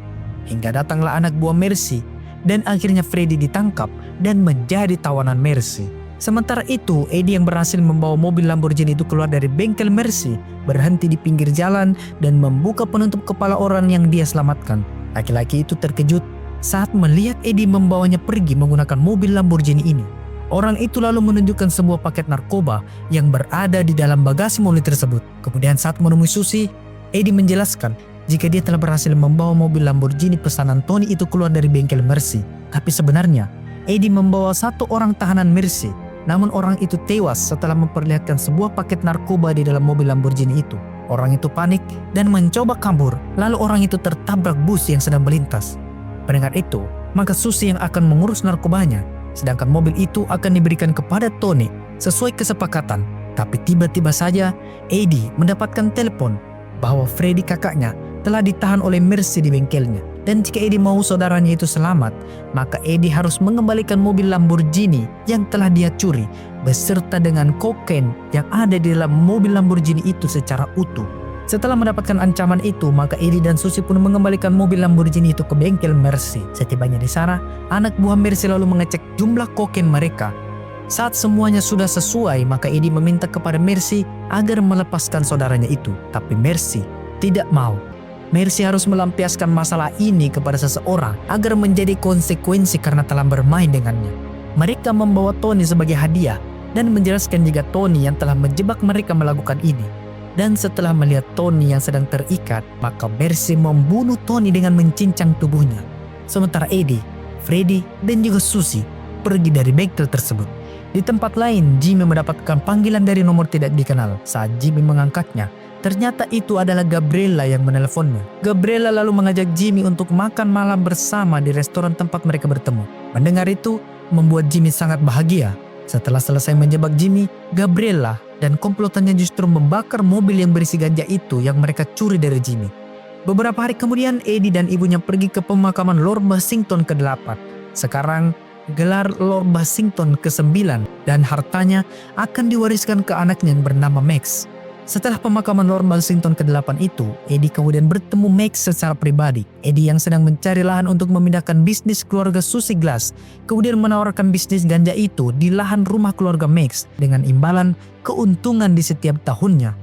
Hingga datanglah anak buah Mercy dan akhirnya Freddy ditangkap dan menjadi tawanan Mercy. Sementara itu, Eddie yang berhasil membawa mobil Lamborghini itu keluar dari bengkel Mercy, berhenti di pinggir jalan dan membuka penutup kepala orang yang dia selamatkan. Laki-laki itu terkejut saat melihat Eddie membawanya pergi menggunakan mobil Lamborghini ini. Orang itu lalu menunjukkan sebuah paket narkoba yang berada di dalam bagasi mobil tersebut. Kemudian saat menemui Susie, Eddie menjelaskan jika dia telah berhasil membawa mobil Lamborghini pesanan Tony itu keluar dari bengkel Mercy. Tapi sebenarnya, Eddie membawa satu orang tahanan Mercy. Namun orang itu tewas setelah memperlihatkan sebuah paket narkoba di dalam mobil Lamborghini itu. Orang itu panik dan mencoba kabur, lalu orang itu tertabrak bus yang sedang melintas. Mendengar itu, maka Susie yang akan mengurus narkobanya, sedangkan mobil itu akan diberikan kepada Tony sesuai kesepakatan. Tapi tiba-tiba saja, Eddie mendapatkan telepon bahwa Freddy kakaknya telah ditahan oleh Mercy di bengkelnya. Dan jika Eddie mau saudaranya itu selamat, maka Eddie harus mengembalikan mobil Lamborghini yang telah dia curi beserta dengan kokain yang ada di dalam mobil Lamborghini itu secara utuh. Setelah mendapatkan ancaman itu, maka Eddie dan Susie pun mengembalikan mobil Lamborghini itu ke bengkel Mercy. Setibanya di sana, anak buah Mercy lalu mengecek jumlah kokain mereka. Saat semuanya sudah sesuai, maka Eddie meminta kepada Mercy agar melepaskan saudaranya itu. Tapi Mercy tidak mau. Mercy harus melampiaskan masalah ini kepada seseorang agar menjadi konsekuensi karena telah bermain dengannya. Mereka membawa Tony sebagai hadiah dan menjelaskan jika Tony yang telah menjebak mereka melakukan ini. Dan setelah melihat Tony yang sedang terikat, maka Mercy membunuh Tony dengan mencincang tubuhnya. Sementara Eddie, Freddy, dan juga Susie pergi dari bengkel tersebut. Di tempat lain, Jimmy mendapatkan panggilan dari nomor tidak dikenal. Saat Jimmy mengangkatnya, ternyata itu adalah Gabriella yang menelponnya. Gabriella lalu mengajak Jimmy untuk makan malam bersama di restoran tempat mereka bertemu. Mendengar itu, membuat Jimmy sangat bahagia. Setelah selesai menjebak Jimmy, Gabriella dan komplotannya justru membakar mobil yang berisi ganja itu yang mereka curi dari Jimmy. Beberapa hari kemudian Eddie dan ibunya pergi ke pemakaman Lord Bassington ke-8. Sekarang gelar Lord Bassington ke-9 dan hartanya akan diwariskan ke anaknya yang bernama Max. Setelah pemakaman Lord Bassington ke-8 itu, Eddie kemudian bertemu Max secara pribadi. Eddie yang sedang mencari lahan untuk memindahkan bisnis keluarga Susie Glass, kemudian menawarkan bisnis ganja itu di lahan rumah keluarga Max dengan imbalan keuntungan di setiap tahunnya.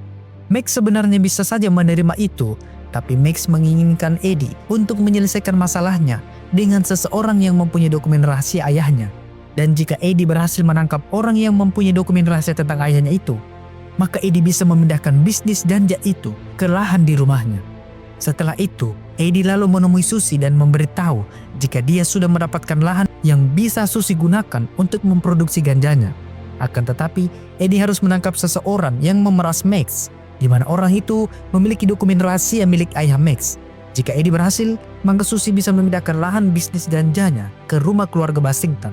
Max sebenarnya bisa saja menerima itu, tapi Max menginginkan Eddie untuk menyelesaikan masalahnya dengan seseorang yang mempunyai dokumen rahasia ayahnya. Dan jika Eddie berhasil menangkap orang yang mempunyai dokumen rahasia tentang ayahnya itu, maka Eddie bisa memindahkan bisnis ganja itu ke lahan di rumahnya. Setelah itu, Eddie lalu menemui Susie dan memberitahu jika dia sudah mendapatkan lahan yang bisa Susie gunakan untuk memproduksi ganjanya. Akan tetapi, Eddie harus menangkap seseorang yang memeras Max, di mana orang itu memiliki dokumen rahasia milik ayah Max. Jika Eddie berhasil, maka Susie bisa memindahkan lahan bisnis ganjanya ke rumah keluarga Bassington.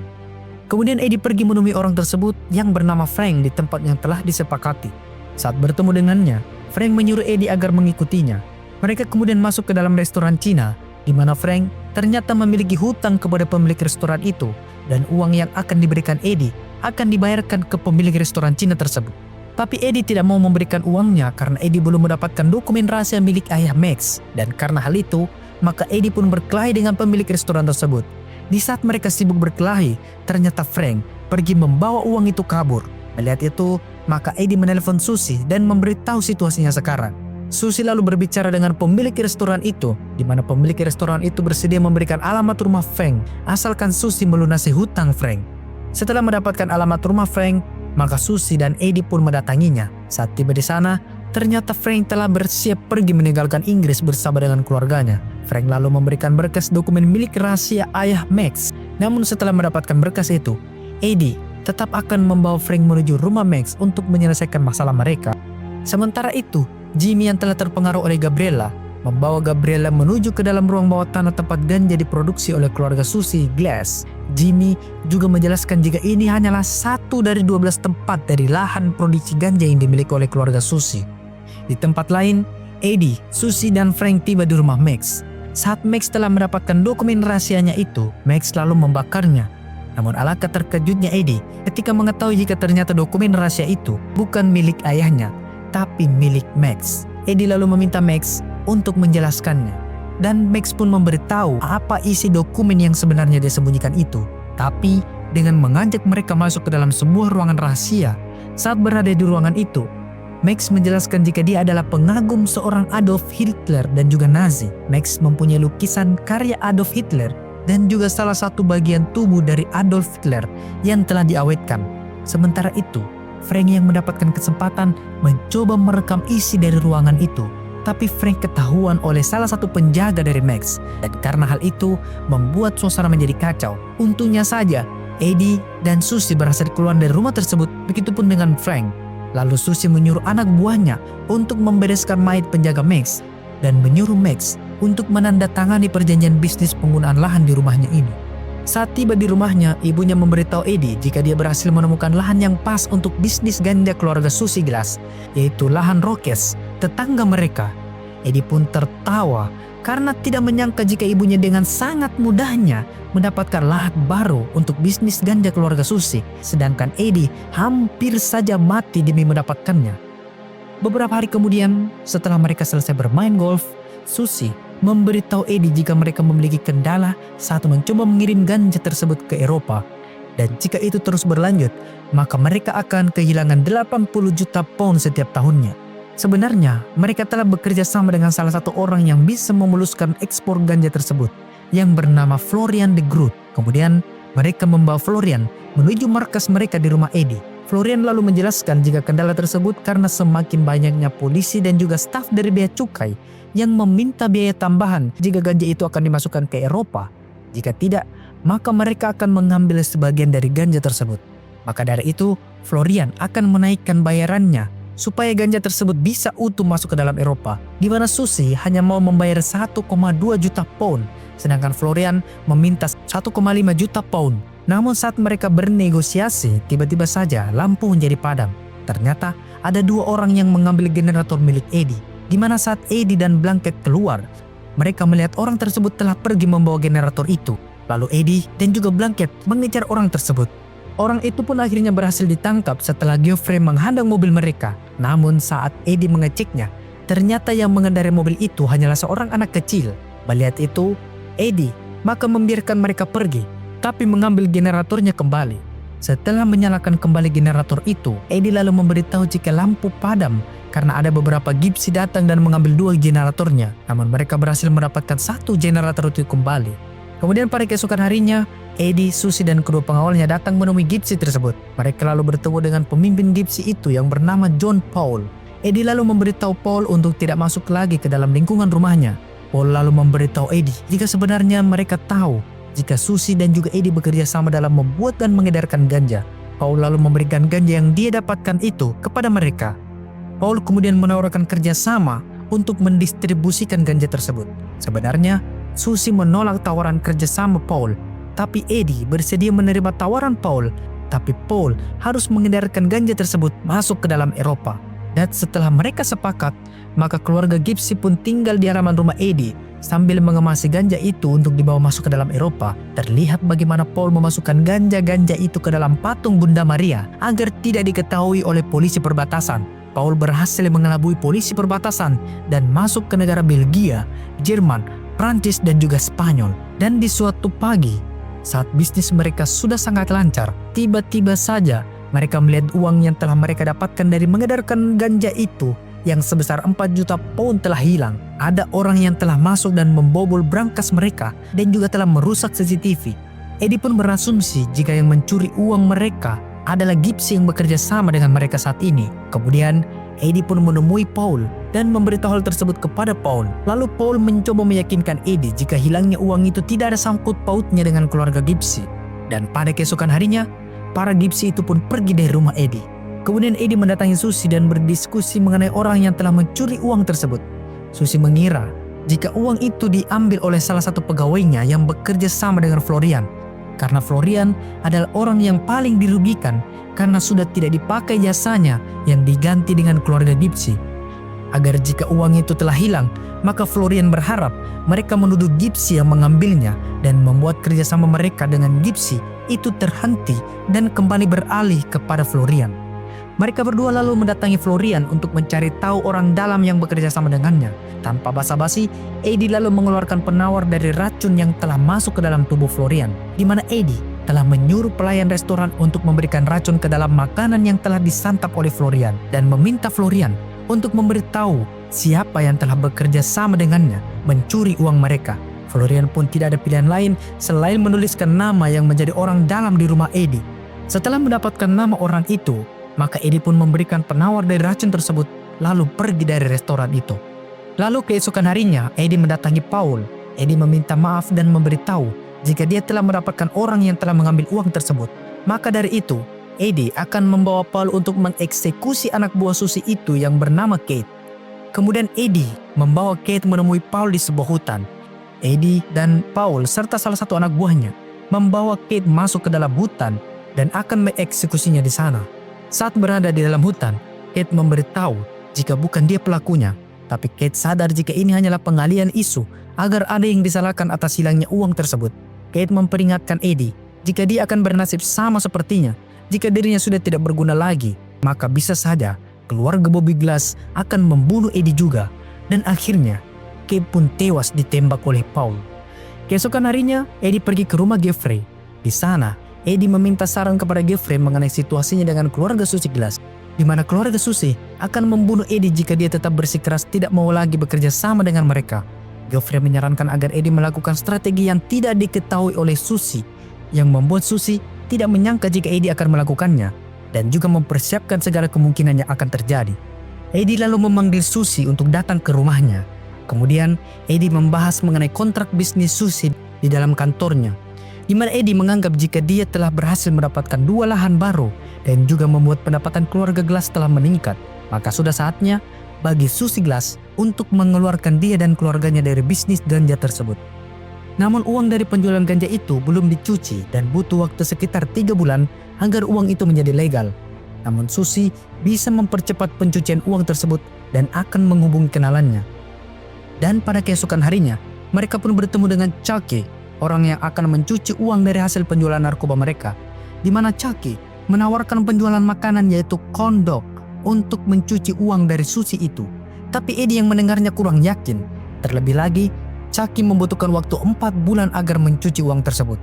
Kemudian Eddie pergi menemui orang tersebut yang bernama Frank di tempat yang telah disepakati. Saat bertemu dengannya, Frank menyuruh Eddie agar mengikutinya. Mereka kemudian masuk ke dalam restoran Cina, di mana Frank ternyata memiliki hutang kepada pemilik restoran itu, dan uang yang akan diberikan Eddie akan dibayarkan ke pemilik restoran Cina tersebut. Tapi Eddie tidak mau memberikan uangnya karena Eddie belum mendapatkan dokumen rahasia milik ayah Max, dan karena hal itu, maka Eddie pun berkelahi dengan pemilik restoran tersebut. Di saat mereka sibuk berkelahi, ternyata Frank pergi membawa uang itu kabur. Melihat itu, maka Eddie menelpon Susie dan memberitahu situasinya sekarang. Susie lalu berbicara dengan pemilik restoran itu, di mana pemilik restoran itu bersedia memberikan alamat rumah Frank asalkan Susie melunasi hutang Frank. Setelah mendapatkan alamat rumah Frank, maka Susie dan Eddie pun mendatanginya. Saat tiba di sana, ternyata Frank telah bersiap pergi meninggalkan Inggris bersama dengan keluarganya. Frank lalu memberikan berkas dokumen milik rahasia ayah Max. Namun setelah mendapatkan berkas itu, Eddie tetap akan membawa Frank menuju rumah Max untuk menyelesaikan masalah mereka. Sementara itu, Jimmy yang telah terpengaruh oleh Gabriella membawa Gabriella menuju ke dalam ruang bawah tanah tempat ganja diproduksi oleh keluarga Susie Glass. Jimmy juga menjelaskan jika ini hanyalah satu dari 12 tempat dari lahan produksi ganja yang dimiliki oleh keluarga Susie. Di tempat lain, Eddie, Susie, dan Frank tiba di rumah Max. Saat Max telah mendapatkan dokumen rahasianya itu, Max lalu membakarnya. Namun alangkah terkejutnya Eddie ketika mengetahui jika ternyata dokumen rahasia itu bukan milik ayahnya, tapi milik Max. Eddie lalu meminta Max untuk menjelaskannya. Dan Max pun memberitahu apa isi dokumen yang sebenarnya dia sembunyikan itu. Tapi dengan mengajak mereka masuk ke dalam sebuah ruangan rahasia. Saat berada di ruangan itu, Max menjelaskan jika dia adalah pengagum seorang Adolf Hitler dan juga Nazi. Max mempunyai lukisan karya Adolf Hitler dan juga salah satu bagian tubuh dari Adolf Hitler yang telah diawetkan. Sementara itu, Frank yang mendapatkan kesempatan mencoba merekam isi dari ruangan itu. Tapi Frank ketahuan oleh salah satu penjaga dari Max, dan karena hal itu membuat suasana menjadi kacau. Untungnya saja, Eddie dan Susie berhasil keluar dari rumah tersebut, begitupun dengan Frank. Lalu Susie menyuruh anak buahnya untuk membereskan mayat penjaga Max dan menyuruh Max untuk menandatangani perjanjian bisnis penggunaan lahan di rumahnya ini. Saat tiba di rumahnya, ibunya memberitahu Eddie jika dia berhasil menemukan lahan yang pas untuk bisnis ganja keluarga Susie Glass, yaitu lahan Rokes, tetangga mereka. Eddie pun tertawa karena tidak menyangka jika ibunya dengan sangat mudahnya mendapatkan lahan baru untuk bisnis ganja keluarga Susie, sedangkan Eddie hampir saja mati demi mendapatkannya. Beberapa hari kemudian, setelah mereka selesai bermain golf, Susie memberitahu Eddie jika mereka memiliki kendala saat mencoba mengirim ganja tersebut ke Eropa. Dan jika itu terus berlanjut, maka mereka akan kehilangan 80 juta pound setiap tahunnya. Sebenarnya, mereka telah bekerja sama dengan salah satu orang yang bisa memuluskan ekspor ganja tersebut, yang bernama Florian de Groot. Kemudian, mereka membawa Florian menuju markas mereka di rumah Eddie. Florian lalu menjelaskan jika kendala tersebut karena semakin banyaknya polisi dan juga staf dari bea cukai yang meminta biaya tambahan jika ganja itu akan dimasukkan ke Eropa. Jika tidak, maka mereka akan mengambil sebagian dari ganja tersebut. Maka dari itu, Florian akan menaikkan bayarannya supaya ganja tersebut bisa utuh masuk ke dalam Eropa, di mana Susie hanya mau membayar 1,2 juta pound, sedangkan Florian meminta 1,5 juta pound. Namun saat mereka bernegosiasi, tiba-tiba saja lampu menjadi padam. Ternyata ada dua orang yang mengambil generator milik Eddie. di mana saat Eddie dan Blanket keluar, mereka melihat orang tersebut telah pergi membawa generator itu. Lalu Eddie dan juga Blanket mengejar orang tersebut. Orang itu pun akhirnya berhasil ditangkap setelah Geoffrey menghadang mobil mereka. Namun saat Eddie mengeceknya, ternyata yang mengendarai mobil itu hanyalah seorang anak kecil. Melihat itu, Eddie maka membiarkan mereka pergi, tapi mengambil generatornya kembali. Setelah menyalakan kembali generator itu, Eddie lalu memberitahu jika lampu padam karena ada beberapa Gypsy datang dan mengambil 2 generatornya. Namun mereka berhasil mendapatkan 1 generator itu kembali. Kemudian pada keesokan harinya, Eddie, Susie dan kedua pengawalnya datang menemui Gypsy tersebut. Mereka lalu bertemu dengan pemimpin Gypsy itu yang bernama John Paul. Eddie lalu memberitahu Paul untuk tidak masuk lagi ke dalam lingkungan rumahnya. Paul lalu memberitahu Eddie jika sebenarnya mereka tahu jika Susie dan juga Eddie bekerja sama dalam membuat dan mengedarkan ganja. Paul lalu memberikan ganja yang dia dapatkan itu kepada mereka. Paul kemudian menawarkan kerjasama untuk mendistribusikan ganja tersebut. Sebenarnya, Susie menolak tawaran kerjasama Paul, tapi Eddie bersedia menerima tawaran Paul. Tapi Paul harus mengedarkan ganja tersebut masuk ke dalam Eropa. Dan setelah mereka sepakat, maka keluarga Gypsy pun tinggal di halaman rumah Eddie sambil mengemasi ganja itu untuk dibawa masuk ke dalam Eropa. Terlihat bagaimana Paul memasukkan ganja-ganja itu ke dalam patung Bunda Maria agar tidak diketahui oleh polisi perbatasan. Paul berhasil mengelabui polisi perbatasan dan masuk ke negara Belgia, Jerman, Prancis dan juga Spanyol. Dan di suatu pagi, saat bisnis mereka sudah sangat lancar, tiba-tiba saja mereka melihat uang yang telah mereka dapatkan dari mengedarkan ganja itu yang sebesar 4 juta pound telah hilang. Ada orang yang telah masuk dan membobol brankas mereka dan juga telah merusak CCTV. Eddie pun berasumsi jika yang mencuri uang mereka adalah Gypsy yang bekerja sama dengan mereka saat ini. Kemudian Eddie pun menemui Paul dan memberitahu hal tersebut kepada Paul. Lalu Paul mencoba meyakinkan Eddie jika hilangnya uang itu tidak ada sangkut pautnya dengan keluarga Gypsy. Dan pada keesokan harinya, para Gypsy itu pun pergi dari rumah Eddie. Kemudian Eddie mendatangi Susie dan berdiskusi mengenai orang yang telah mencuri uang tersebut. Susie mengira jika uang itu diambil oleh salah satu pegawainya yang bekerja sama dengan Florian. Karena Florian adalah orang yang paling dirugikan karena sudah tidak dipakai jasanya yang diganti dengan keluarga Gypsy. Agar jika uang itu telah hilang, maka Florian berharap mereka menuduh Gypsy yang mengambilnya dan membuat kerjasama mereka dengan Gypsy itu terhenti dan kembali beralih kepada Florian. Mereka berdua lalu mendatangi Florian untuk mencari tahu orang dalam yang bekerja sama dengannya. Tanpa basa-basi, Eddie lalu mengeluarkan penawar dari racun yang telah masuk ke dalam tubuh Florian, di mana Eddie telah menyuruh pelayan restoran untuk memberikan racun ke dalam makanan yang telah disantap oleh Florian dan meminta Florian untuk memberitahu siapa yang telah bekerja sama dengannya mencuri uang mereka. Florian pun tidak ada pilihan lain selain menuliskan nama yang menjadi orang dalam di rumah Eddie. Setelah mendapatkan nama orang itu, maka Eddie pun memberikan penawar dari racun tersebut lalu pergi dari restoran itu. Lalu keesokan harinya, Eddie mendatangi Paul. Eddie meminta maaf dan memberitahu jika dia telah mendapatkan orang yang telah mengambil uang tersebut. Maka dari itu, Eddie akan membawa Paul untuk mengeksekusi anak buah Susie itu yang bernama Kate. Kemudian Eddie membawa Kate menemui Paul di sebuah hutan. Eddie dan Paul serta salah satu anak buahnya membawa Kate masuk ke dalam hutan dan akan mengeksekusinya di sana. Saat berada di dalam hutan, Kate memberitahu jika bukan dia pelakunya. Tapi Kate sadar jika ini hanyalah pengalian isu agar ada yang disalahkan atas hilangnya uang tersebut. Kate memperingatkan Eddie jika dia akan bernasib sama sepertinya. Jika dirinya sudah tidak berguna lagi, maka bisa saja keluarga Bobby Glass akan membunuh Eddie juga. Dan akhirnya, Kate pun tewas ditembak oleh Paul. Keesokan harinya, Eddie pergi ke rumah Geoffrey. Di sana, Eddie meminta saran kepada Geoffrey mengenai situasinya dengan keluarga Susie Glass, di mana keluarga Susie akan membunuh Eddie jika dia tetap bersikeras tidak mau lagi bekerja sama dengan mereka. Geoffrey menyarankan agar Eddie melakukan strategi yang tidak diketahui oleh Susie, yang membuat Susie tidak menyangka jika Eddie akan melakukannya, dan juga mempersiapkan segala kemungkinan yang akan terjadi. Eddie lalu memanggil Susie untuk datang ke rumahnya. Kemudian Eddie membahas mengenai kontrak bisnis Susie di dalam kantornya, di mana Eddie menganggap jika dia telah berhasil mendapatkan 2 lahan baru dan juga membuat pendapatan keluarga Glass telah meningkat, maka sudah saatnya bagi Susie Glass untuk mengeluarkan dia dan keluarganya dari bisnis ganja tersebut. Namun uang dari penjualan ganja itu belum dicuci dan butuh waktu sekitar 3 bulan agar uang itu menjadi legal. Namun Susie bisa mempercepat pencucian uang tersebut dan akan menghubungi kenalannya. Dan pada keesokan harinya, mereka pun bertemu dengan Chucky, orang yang akan mencuci uang dari hasil penjualan narkoba mereka, di mana Chucky menawarkan penjualan makanan yaitu corn dog untuk mencuci uang dari Susie itu. Tapi Eddie yang mendengarnya kurang yakin. Terlebih lagi, Chucky membutuhkan waktu 4 bulan agar mencuci uang tersebut.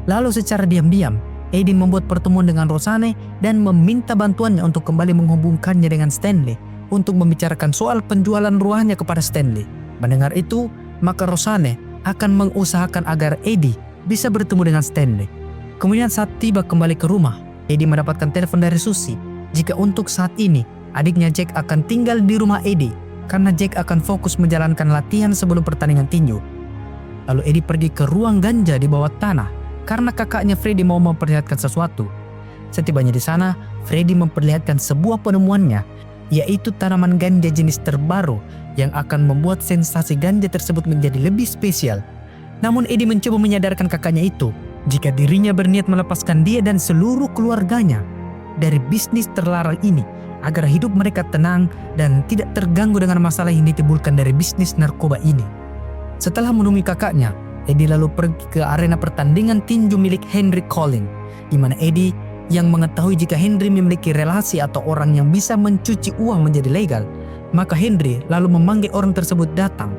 Lalu secara diam-diam, Eddie membuat pertemuan dengan Rosanne dan meminta bantuannya untuk kembali menghubungkannya dengan Stanley untuk membicarakan soal penjualan ruahnya kepada Stanley. Mendengar itu, maka Rosanne akan mengusahakan agar Eddie bisa bertemu dengan Stanley. Kemudian saat tiba kembali ke rumah, Eddie mendapatkan telepon dari Susie jika untuk saat ini adiknya Jack akan tinggal di rumah Eddie karena Jack akan fokus menjalankan latihan sebelum pertandingan tinju. Lalu Eddie pergi ke ruang ganja di bawah tanah karena kakaknya Freddy mau memperlihatkan sesuatu. Setibanya di sana, Freddy memperlihatkan sebuah penemuannya, yaitu tanaman ganja jenis terbaru yang akan membuat sensasi ganja tersebut menjadi lebih spesial. Namun Eddie mencoba menyadarkan kakaknya itu jika dirinya berniat melepaskan dia dan seluruh keluarganya dari bisnis terlarang ini agar hidup mereka tenang dan tidak terganggu dengan masalah yang ditimbulkan dari bisnis narkoba ini. Setelah menemui kakaknya, Eddie lalu pergi ke arena pertandingan tinju milik Henry Collin, di mana Eddie yang mengetahui jika Henry memiliki relasi atau orang yang bisa mencuci uang menjadi legal, maka Henry lalu memanggil orang tersebut datang.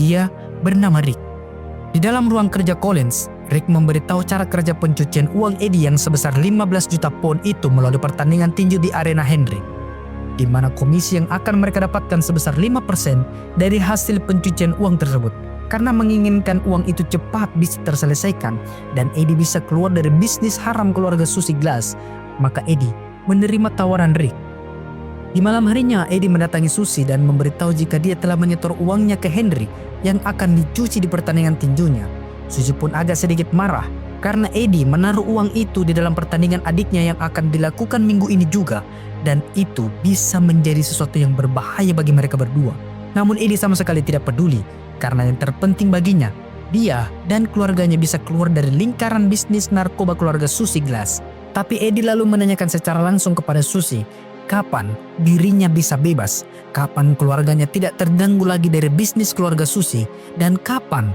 Dia bernama Rick. Di dalam ruang kerja Collins, Rick memberitahu cara kerja pencucian uang Eddie yang sebesar 15 juta pound itu melalui pertandingan tinju di arena Henry, di mana komisi yang akan mereka dapatkan sebesar 5% dari hasil pencucian uang tersebut. Karena menginginkan uang itu cepat bisa terselesaikan dan Eddie bisa keluar dari bisnis haram keluarga Susie Glass, maka Eddie menerima tawaran Rick. Di malam harinya, Eddie mendatangi Susie dan memberitahu jika dia telah menyetor uangnya ke Henry yang akan dicuci di pertandingan tinjunya. Susie pun agak sedikit marah karena Eddie menaruh uang itu di dalam pertandingan adiknya yang akan dilakukan minggu ini juga, dan itu bisa menjadi sesuatu yang berbahaya bagi mereka berdua. Namun Eddie sama sekali tidak peduli, karena yang terpenting baginya, dia dan keluarganya bisa keluar dari lingkaran bisnis narkoba keluarga Susie Glass. Tapi Eddie lalu menanyakan secara langsung kepada Susie, kapan dirinya bisa bebas, kapan keluarganya tidak terganggu lagi dari bisnis keluarga Susie, dan kapan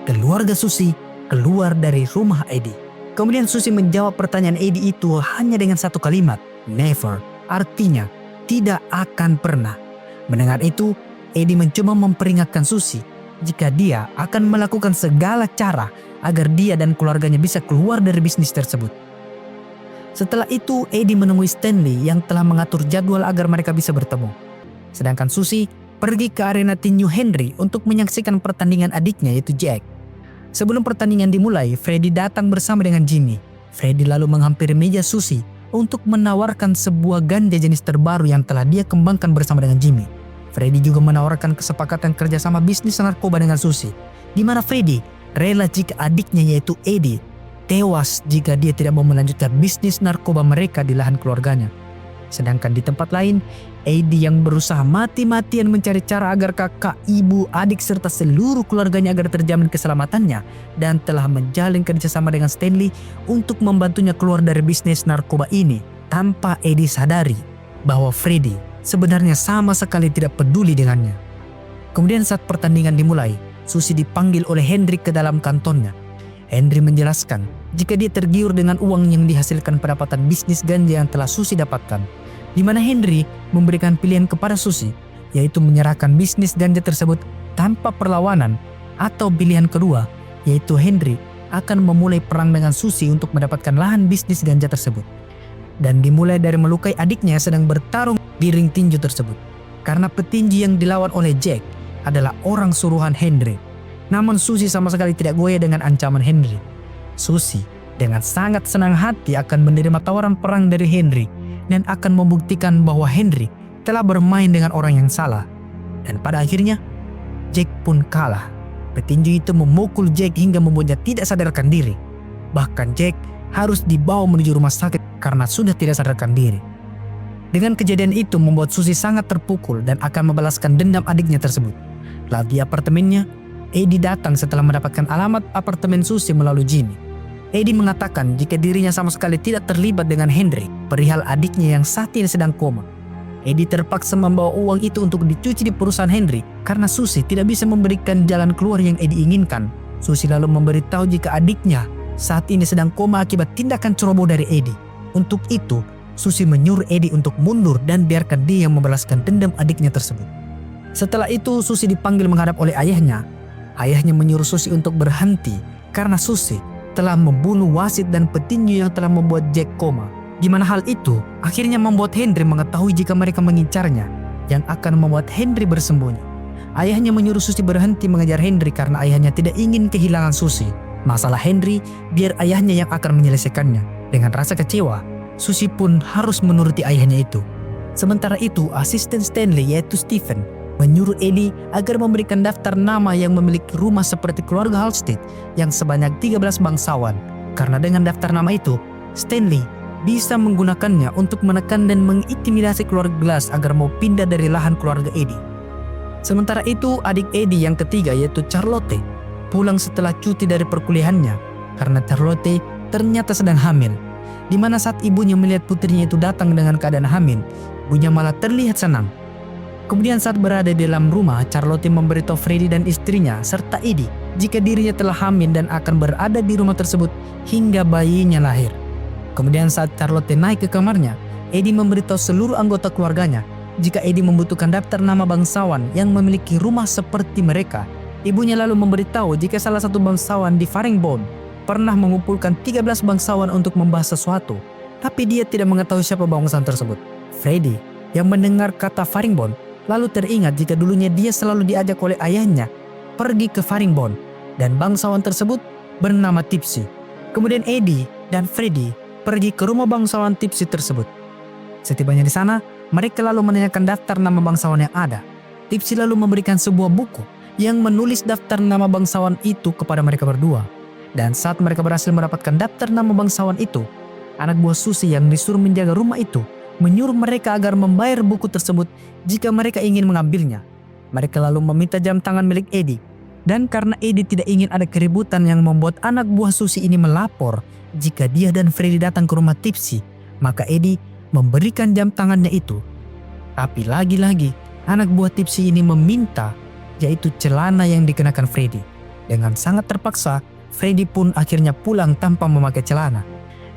keluarga Susie keluar dari rumah Eddie. Kemudian Susie menjawab pertanyaan Eddie itu hanya dengan satu kalimat, never, artinya tidak akan pernah. Mendengar itu, Eddie mencoba memperingatkan Susie jika dia akan melakukan segala cara agar dia dan keluarganya bisa keluar dari bisnis tersebut. Setelah itu, Eddie menemui Stanley yang telah mengatur jadwal agar mereka bisa bertemu. Sedangkan Susie pergi ke arena tinju Henry untuk menyaksikan pertandingan adiknya yaitu Jack. Sebelum pertandingan dimulai, Freddy datang bersama dengan Jimmy. Freddy lalu menghampiri meja Susie untuk menawarkan sebuah ganja jenis terbaru yang telah dia kembangkan bersama dengan Jimmy. Freddy juga menawarkan kesepakatan kerjasama bisnis narkoba dengan Susie, di mana Freddy rela jika adiknya yaitu Eddie tewas jika dia tidak mau melanjutkan bisnis narkoba mereka di lahan keluarganya. Sedangkan di tempat lain, Eddie yang berusaha mati-matian mencari cara agar kakak, ibu, adik serta seluruh keluarganya agar terjamin keselamatannya dan telah menjalin kerjasama dengan Stanley untuk membantunya keluar dari bisnis narkoba ini tanpa Eddie sadari bahwa Freddy sebenarnya sama sekali tidak peduli dengannya. Kemudian saat pertandingan dimulai, Susie dipanggil oleh Henry ke dalam kantornya. Henry menjelaskan jika dia tergiur dengan uang yang dihasilkan pendapatan bisnis ganja yang telah Susie dapatkan, di mana Henry memberikan pilihan kepada Susie, yaitu menyerahkan bisnis ganja tersebut tanpa perlawanan, atau pilihan kedua, yaitu Henry akan memulai perang dengan Susie untuk mendapatkan lahan bisnis ganja tersebut. Dan dimulai dari melukai adiknya sedang bertarung di ring tinju tersebut, karena petinju yang dilawan oleh Jack adalah orang suruhan Henry. Namun Susie sama sekali tidak goyah dengan ancaman Henry. Susie dengan sangat senang hati akan menerima tawaran perang dari Henry dan akan membuktikan bahwa Henry telah bermain dengan orang yang salah. Dan pada akhirnya Jack pun kalah. Petinju itu memukul Jack hingga membuatnya tidak sadarkan diri. Bahkan Jack harus dibawa menuju rumah sakit karena sudah tidak sadarkan diri. Dengan kejadian itu membuat Susie sangat terpukul dan akan membalaskan dendam adiknya tersebut. Lalu di apartemennya, Eddie datang setelah mendapatkan alamat apartemen Susie melalui Jimmy. Eddie mengatakan jika dirinya sama sekali tidak terlibat dengan Henry perihal adiknya yang saat ini sedang koma. Eddie terpaksa membawa uang itu untuk dicuci di perusahaan Henry karena Susie tidak bisa memberikan jalan keluar yang Eddie inginkan. Susie lalu memberitahu jika adiknya saat ini sedang koma akibat tindakan ceroboh dari Eddie. Untuk itu, Susie menyuruh Eddie untuk mundur dan biarkan dia yang membalaskan dendam adiknya tersebut. Setelah itu, Susie dipanggil menghadap oleh ayahnya. Ayahnya menyuruh Susie untuk berhenti karena Susie telah membunuh wasit dan petinju yang telah membuat Jack koma. Di mana hal itu akhirnya membuat Henry mengetahui jika mereka mengincarnya, yang akan membuat Henry bersembunyi. Ayahnya menyuruh Susie berhenti mengejar Henry karena ayahnya tidak ingin kehilangan Susie. Masalah Henry biar ayahnya yang akan menyelesaikannya. Dengan rasa kecewa, Susie pun harus menuruti ayahnya itu. Sementara itu, asisten Stanley yaitu Stephen menyuruh Eddie agar memberikan daftar nama yang memiliki rumah seperti keluarga Halstead yang sebanyak 13 bangsawan. Karena dengan daftar nama itu, Stanley bisa menggunakannya untuk menekan dan mengintimidasi keluarga Glass agar mau pindah dari lahan keluarga Eddie. Sementara itu, adik Eddie yang ketiga yaitu Charlotte pulang setelah cuti dari perkuliahannya karena Charlotte ternyata sedang hamil. Di mana saat ibunya melihat putrinya itu datang dengan keadaan hamil, ibunya malah terlihat senang. Kemudian saat berada di dalam rumah, Charlotte memberitahu Freddie dan istrinya serta Eddie jika dirinya telah hamil dan akan berada di rumah tersebut hingga bayinya lahir. Kemudian saat Charlotte naik ke kamarnya, Eddie memberitahu seluruh anggota keluarganya jika Eddie membutuhkan daftar nama bangsawan yang memiliki rumah seperti mereka. Ibunya lalu memberitahu jika salah satu bangsawan di Farringbone pernah mengumpulkan 13 bangsawan untuk membahas sesuatu, tapi dia tidak mengetahui siapa bangsawan tersebut. Freddie yang mendengar kata Farringbone lalu teringat jika dulunya dia selalu diajak oleh ayahnya pergi ke Farringbone dan bangsawan tersebut bernama Tipsy. Kemudian Eddie dan Freddie pergi ke rumah bangsawan Tipsy tersebut. Setibanya di sana, mereka lalu menanyakan daftar nama bangsawan yang ada. Tipsy lalu memberikan sebuah buku yang menulis daftar nama bangsawan itu kepada mereka berdua. Dan saat mereka berhasil mendapatkan daftar nama bangsawan itu, anak buah Susie yang disuruh menjaga rumah itu menyuruh mereka agar membayar buku tersebut jika mereka ingin mengambilnya. Mereka lalu meminta jam tangan milik Eddie. Dan karena Eddie tidak ingin ada keributan yang membuat anak buah Susie ini melapor jika dia dan Freddie datang ke rumah Tipsy, maka Eddie memberikan jam tangannya itu. Tapi lagi-lagi anak buah Tipsy ini meminta yaitu celana yang dikenakan Freddie. Dengan sangat terpaksa, Freddie pun akhirnya pulang tanpa memakai celana.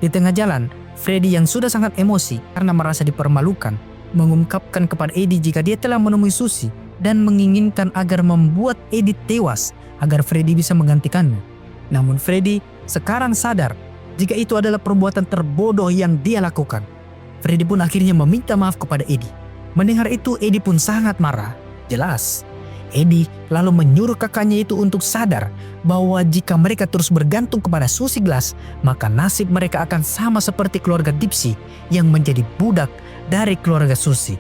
Di tengah jalan, Freddie yang sudah sangat emosi karena merasa dipermalukan, mengungkapkan kepada Eddie jika dia telah menemui Susie dan menginginkan agar membuat Eddie tewas agar Freddie bisa menggantikannya. Namun Freddie sekarang sadar jika itu adalah perbuatan terbodoh yang dia lakukan. Freddie pun akhirnya meminta maaf kepada Eddie. Mendengar itu, Eddie pun sangat marah. Jelas, Eddie lalu menyuruh kakaknya itu untuk sadar bahwa jika mereka terus bergantung kepada Susie Glass, maka nasib mereka akan sama seperti keluarga Tipsy yang menjadi budak dari keluarga Susie.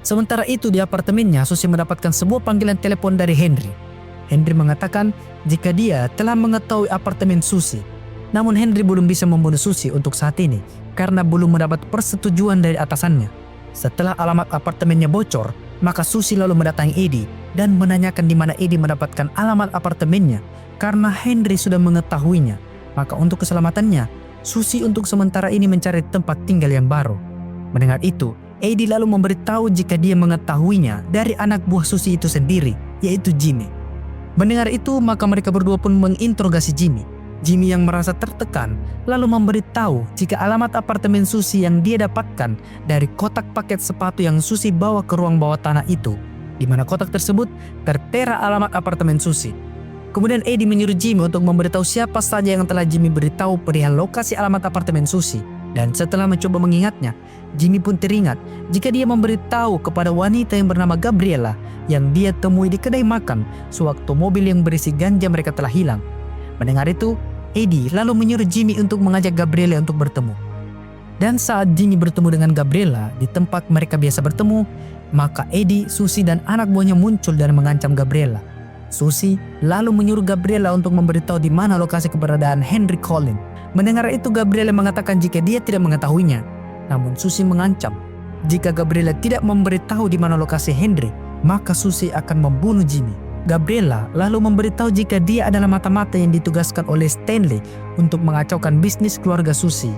Sementara itu di apartemennya, Susie mendapatkan sebuah panggilan telepon dari Henry. Henry mengatakan jika dia telah mengetahui apartemen Susie. Namun Henry belum bisa membunuh Susie untuk saat ini karena belum mendapat persetujuan dari atasannya. Setelah alamat apartemennya bocor, maka Susie lalu mendatangi Eddie dan menanyakan di mana Eddie mendapatkan alamat apartemennya karena Henry sudah mengetahuinya. Maka untuk keselamatannya, Susie untuk sementara ini mencari tempat tinggal yang baru. Mendengar itu, Eddie lalu memberitahu jika dia mengetahuinya dari anak buah Susie itu sendiri, yaitu Jimmy. Mendengar itu, maka mereka berdua pun menginterogasi Jimmy. Jimmy yang merasa tertekan lalu memberitahu jika alamat apartemen Susie yang dia dapatkan dari kotak paket sepatu yang Susie bawa ke ruang bawah tanah itu, di mana kotak tersebut tertera alamat apartemen Susie. Kemudian Eddie menyuruh Jimmy untuk memberitahu siapa saja yang telah Jimmy beritahu perihal lokasi alamat apartemen Susie. Dan setelah mencoba mengingatnya, Jimmy pun teringat jika dia memberitahu kepada wanita yang bernama Gabriella yang dia temui di kedai makan sewaktu mobil yang berisi ganja mereka telah hilang. Mendengar itu, Eddie lalu menyuruh Jimmy untuk mengajak Gabriella untuk bertemu. Dan saat Jimmy bertemu dengan Gabriella di tempat mereka biasa bertemu, maka Eddie, Susie dan anak buahnya muncul dan mengancam Gabriella. Susie lalu menyuruh Gabriella untuk memberitahu di mana lokasi keberadaan Henry Collins. Mendengar itu, Gabriella mengatakan jika dia tidak mengetahuinya. Namun Susie mengancam jika Gabriella tidak memberitahu di mana lokasi Henry, maka Susie akan membunuh Jimmy. Gabriella lalu memberitahu jika dia adalah mata-mata yang ditugaskan oleh Stanley untuk mengacaukan bisnis keluarga Susie.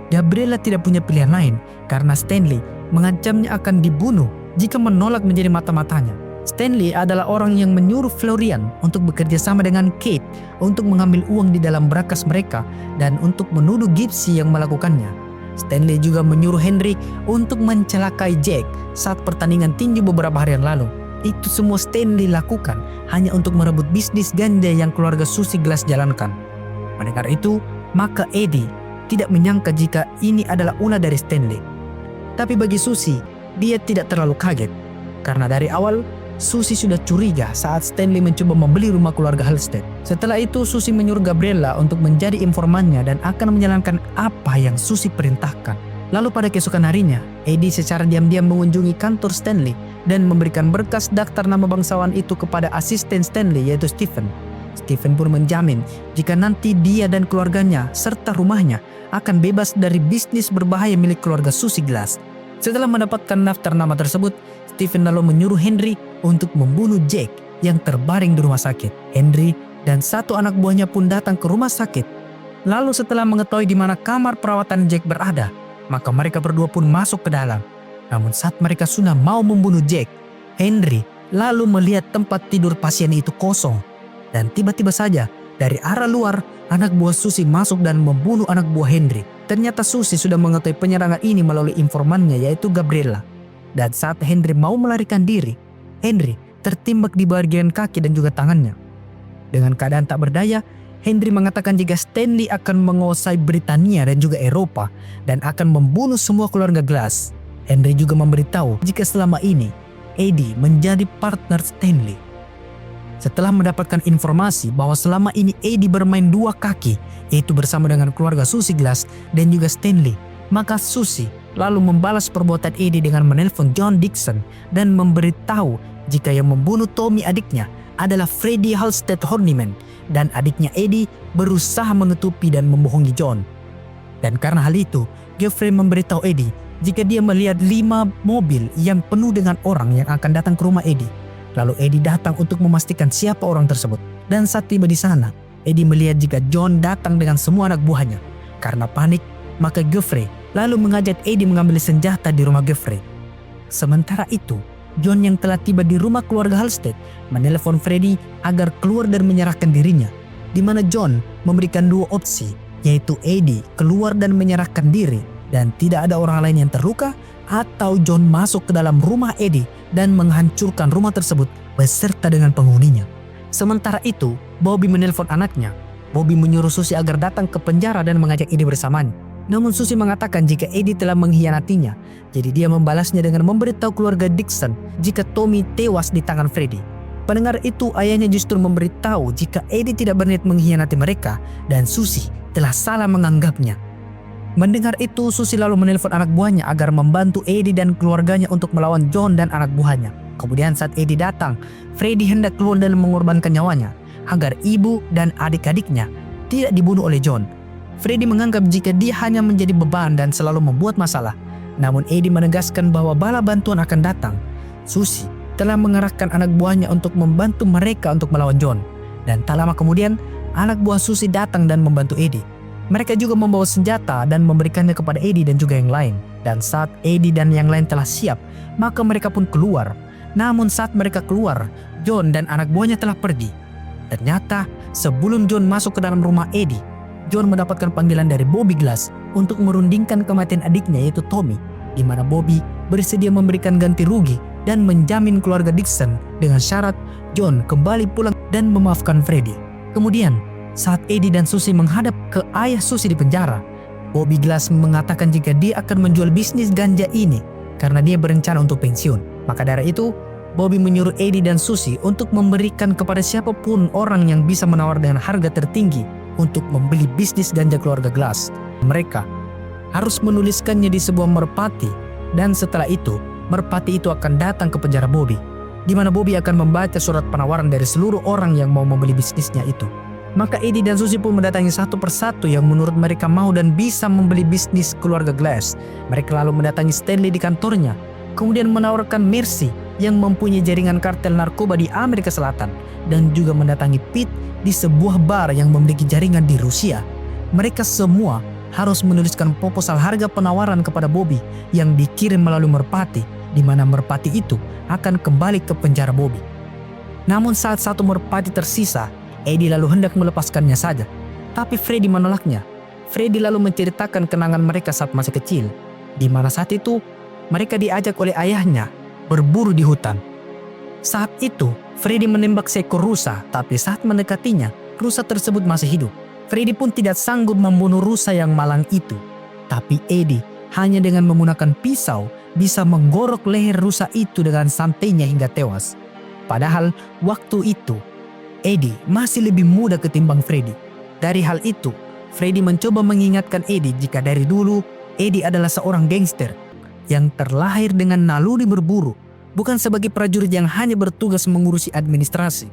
Gabriella tidak punya pilihan lain karena Stanley mengancamnya akan dibunuh jika menolak menjadi mata-matanya. Stanley adalah orang yang menyuruh Florian untuk bekerja sama dengan Kate untuk mengambil uang di dalam berkas mereka dan untuk menuduh Gypsy yang melakukannya. Stanley juga menyuruh Henry untuk mencelakai Jack saat pertandingan tinju beberapa hari yang lalu. Itu semua Stanley lakukan hanya untuk merebut bisnis ganja yang keluarga Susie Glass jalankan. Mendengar itu, maka Eddie tidak menyangka jika ini adalah ulah dari Stanley. Tapi bagi Susie, dia tidak terlalu kaget. Karena dari awal, Susie sudah curiga saat Stanley mencoba membeli rumah keluarga Halstead. Setelah itu, Susie menyuruh Gabriella untuk menjadi informannya dan akan menjalankan apa yang Susie perintahkan. Lalu pada keesokan harinya, Eddie secara diam-diam mengunjungi kantor Stanley dan memberikan berkas daftar nama bangsawan itu kepada asisten Stanley yaitu Stephen. Stephen pun menjamin jika nanti dia dan keluarganya serta rumahnya akan bebas dari bisnis berbahaya milik keluarga Susie Glass. Setelah mendapatkan daftar nama tersebut, Stephen lalu menyuruh Henry untuk membunuh Jack yang terbaring di rumah sakit. Henry dan satu anak buahnya pun datang ke rumah sakit. Lalu setelah mengetahui di mana kamar perawatan Jack berada, maka mereka berdua pun masuk ke dalam. Namun saat mereka sudah mau membunuh Jack, Henry lalu melihat tempat tidur pasien itu kosong. Dan tiba-tiba saja dari arah luar, anak buah Susie masuk dan membunuh anak buah Henry. Ternyata Susie sudah mengetahui penyerangan ini melalui informannya yaitu Gabriella. Dan saat Henry mau melarikan diri, Henry tertimbak di bagian kaki dan juga tangannya. Dengan keadaan tak berdaya, Henry mengatakan jika Stanley akan menguasai Britania dan juga Eropa dan akan membunuh semua keluarga Glass. Henry juga memberitahu jika selama ini Eddie menjadi partner Stanley. Setelah mendapatkan informasi bahwa selama ini Eddie bermain dua kaki, yaitu bersama dengan keluarga Susie Glass dan juga Stanley, maka Susie lalu membalas perbuatan Eddie dengan menelpon John Dixon dan memberitahu jika yang membunuh Tommy adiknya adalah Freddie Halstead Horniman dan adiknya Eddie berusaha menutupi dan membohongi John. Dan karena hal itu, Geoffrey memberitahu Eddie jika dia melihat 5 mobil yang penuh dengan orang yang akan datang ke rumah Eddie. Lalu Eddie datang untuk memastikan siapa orang tersebut. Dan saat tiba di sana, Eddie melihat jika John datang dengan semua anak buahnya. Karena panik, maka Geoffrey lalu mengajak Eddie mengambil senjata di rumah Geoffrey. Sementara itu, John yang telah tiba di rumah keluarga Halstead menelepon Freddie agar keluar dan menyerahkan dirinya, di mana John memberikan 2 opsi, yaitu Eddie keluar dan menyerahkan diri dan tidak ada orang lain yang terluka, atau John masuk ke dalam rumah Eddie dan menghancurkan rumah tersebut beserta dengan penghuninya. Sementara itu, Bobby menelpon anaknya. Bobby menyuruh Susie agar datang ke penjara dan mengajak Eddie bersamanya. Namun Susie mengatakan jika Eddie telah mengkhianatinya, jadi dia membalasnya dengan memberitahu keluarga Dixon jika Tommy tewas di tangan Freddie. Pendengar itu, ayahnya justru memberitahu jika Eddie tidak berniat mengkhianati mereka dan Susie telah salah menganggapnya. Mendengar itu, Susie lalu menelpon anak buahnya agar membantu Eddie dan keluarganya untuk melawan John dan anak buahnya. Kemudian saat Eddie datang, Freddie hendak keluar dan mengorbankan nyawanya agar ibu dan adik-adiknya tidak dibunuh oleh John. Freddie menganggap jika dia hanya menjadi beban dan selalu membuat masalah. Namun Eddie menegaskan bahwa bala bantuan akan datang. Susie telah mengerahkan anak buahnya untuk membantu mereka untuk melawan John. Dan tak lama kemudian, anak buah Susie datang dan membantu Eddie. Mereka juga membawa senjata dan memberikannya kepada Eddie dan juga yang lain. Dan saat Eddie dan yang lain telah siap, maka mereka pun keluar. Namun saat mereka keluar, John dan anak buahnya telah pergi. Ternyata sebelum John masuk ke dalam rumah Eddie, John mendapatkan panggilan dari Bobby Glass untuk merundingkan kematian adiknya yaitu Tommy, di mana Bobby bersedia memberikan ganti rugi dan menjamin keluarga Dixon dengan syarat John kembali pulang dan memaafkan Freddie. Kemudian, saat Eddie dan Susie menghadap ke ayah Susie di penjara, Bobby Glass mengatakan jika dia akan menjual bisnis ganja ini karena dia berencana untuk pensiun. Maka dari itu, Bobby menyuruh Eddie dan Susie untuk memberikan kepada siapapun orang yang bisa menawar dengan harga tertinggi untuk membeli bisnis ganja keluarga Glass. Mereka harus menuliskannya di sebuah merpati dan setelah itu, merpati itu akan datang ke penjara Bobby, di mana Bobby akan membaca surat penawaran dari seluruh orang yang mau membeli bisnisnya itu. Maka Eddie dan Susie pun mendatangi satu persatu yang menurut mereka mau dan bisa membeli bisnis keluarga Glass. Mereka lalu mendatangi Stanley di kantornya, kemudian menawarkan Mercy yang mempunyai jaringan kartel narkoba di Amerika Selatan dan juga mendatangi Pete di sebuah bar yang memiliki jaringan di Rusia. Mereka semua harus menuliskan proposal harga penawaran kepada Bobby yang dikirim melalui merpati, di mana merpati itu akan kembali ke penjara Bobby. Namun saat satu merpati tersisa, Eddie lalu hendak melepaskannya saja. Tapi Freddy menolaknya. Freddy lalu menceritakan kenangan mereka saat masih kecil, di mana saat itu mereka diajak oleh ayahnya berburu di hutan. Saat itu, Freddy menembak seekor rusa, tapi saat mendekatinya, rusa tersebut masih hidup. Freddy pun tidak sanggup membunuh rusa yang malang itu. Tapi Eddie hanya dengan menggunakan pisau bisa menggorok leher rusa itu dengan santainya hingga tewas. Padahal waktu itu, Eddie masih lebih muda ketimbang Freddy. Dari hal itu, Freddy mencoba mengingatkan Eddie jika dari dulu Eddie adalah seorang gangster yang terlahir dengan naluri berburu, bukan sebagai prajurit yang hanya bertugas mengurusi administrasi.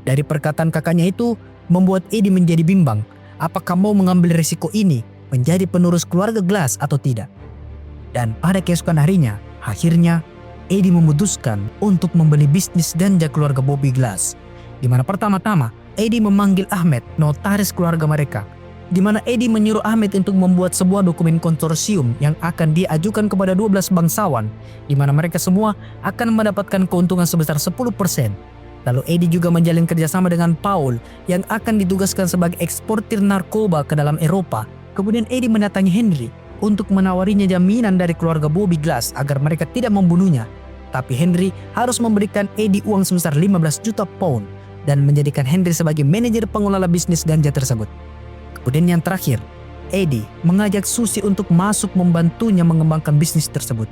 Dari perkataan kakaknya itu membuat Eddie menjadi bimbang apakah mau mengambil risiko ini menjadi penerus keluarga Glass atau tidak. Dan pada keesokan harinya, akhirnya Eddie memutuskan untuk membeli bisnis ganja keluarga Bobby Glass, di mana pertama-tama Eddie memanggil Ahmed, notaris keluarga mereka, di mana Eddie menyuruh Ahmed untuk membuat sebuah dokumen konsorsium yang akan diajukan kepada 12 bangsawan, di mana mereka semua akan mendapatkan keuntungan sebesar 10%. Lalu Eddie juga menjalin kerjasama dengan Paul yang akan ditugaskan sebagai eksportir narkoba ke dalam Eropa. Kemudian Eddie mendatangi Henry untuk menawarinya jaminan dari keluarga Bobby Glass agar mereka tidak membunuhnya. Tapi Henry harus memberikan Eddie uang sebesar 15 juta pound dan menjadikan Henry sebagai manajer pengelola bisnis ganja tersebut. Kemudian yang terakhir, Eddie mengajak Susie untuk masuk membantunya mengembangkan bisnis tersebut.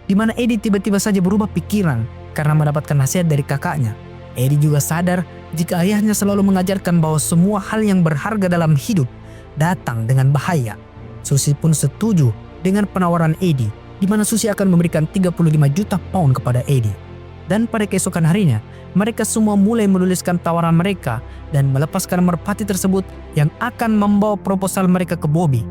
Di mana Eddie tiba-tiba saja berubah pikiran karena mendapatkan nasihat dari kakaknya. Eddie juga sadar jika ayahnya selalu mengajarkan bahwa semua hal yang berharga dalam hidup datang dengan bahaya. Susie pun setuju dengan penawaran Eddie, di mana Susie akan memberikan 35 juta pound kepada Eddie. Dan pada keesokan harinya, mereka semua mulai menuliskan tawaran mereka dan melepaskan merpati tersebut yang akan membawa proposal mereka ke Bobby.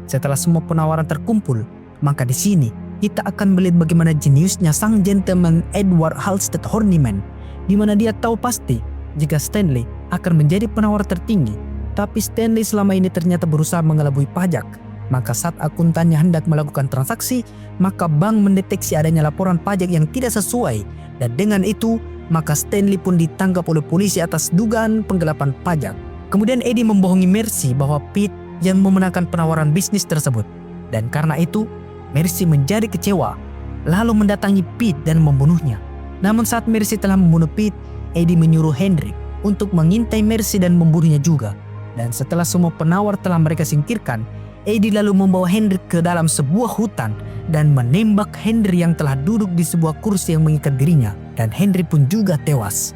Setelah semua penawaran terkumpul, maka di sini kita akan melihat bagaimana jeniusnya sang gentleman Edward Halstead Horniman, di mana dia tahu pasti jika Stanley akan menjadi penawar tertinggi. Tapi Stanley selama ini ternyata berusaha mengelabui pajak. Maka saat akuntannya hendak melakukan transaksi, maka bank mendeteksi adanya laporan pajak yang tidak sesuai, dan dengan itu maka Stanley pun ditangkap oleh polisi atas dugaan penggelapan pajak. Kemudian Eddie membohongi Mercy bahwa Pete yang memenangkan penawaran bisnis tersebut, dan karena itu Mercy menjadi kecewa lalu mendatangi Pete dan membunuhnya. Namun saat Mercy telah membunuh Pete, Eddie menyuruh Henry untuk mengintai Mercy dan membunuhnya juga. Dan setelah semua penawar telah mereka singkirkan, Eddie lalu membawa Henry ke dalam sebuah hutan dan menembak Henry yang telah duduk di sebuah kursi yang mengikat dirinya, dan Henry pun juga tewas.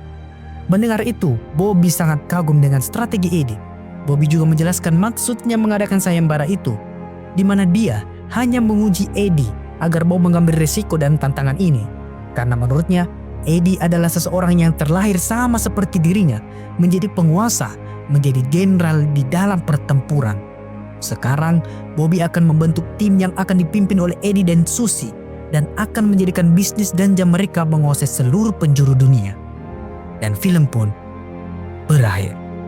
Mendengar itu, Bobby sangat kagum dengan strategi Eddie. Bobby juga menjelaskan maksudnya mengadakan sayembara itu, di mana dia hanya menguji Eddie agar mau mengambil risiko dan tantangan ini. Karena menurutnya, Eddie adalah seseorang yang terlahir sama seperti dirinya, menjadi penguasa, menjadi jenderal di dalam pertempuran. Sekarang, Bobby akan membentuk tim yang akan dipimpin oleh Eddie dan Susie dan akan menjadikan bisnis ganja mereka menguasai seluruh penjuru dunia. Dan film pun berakhir.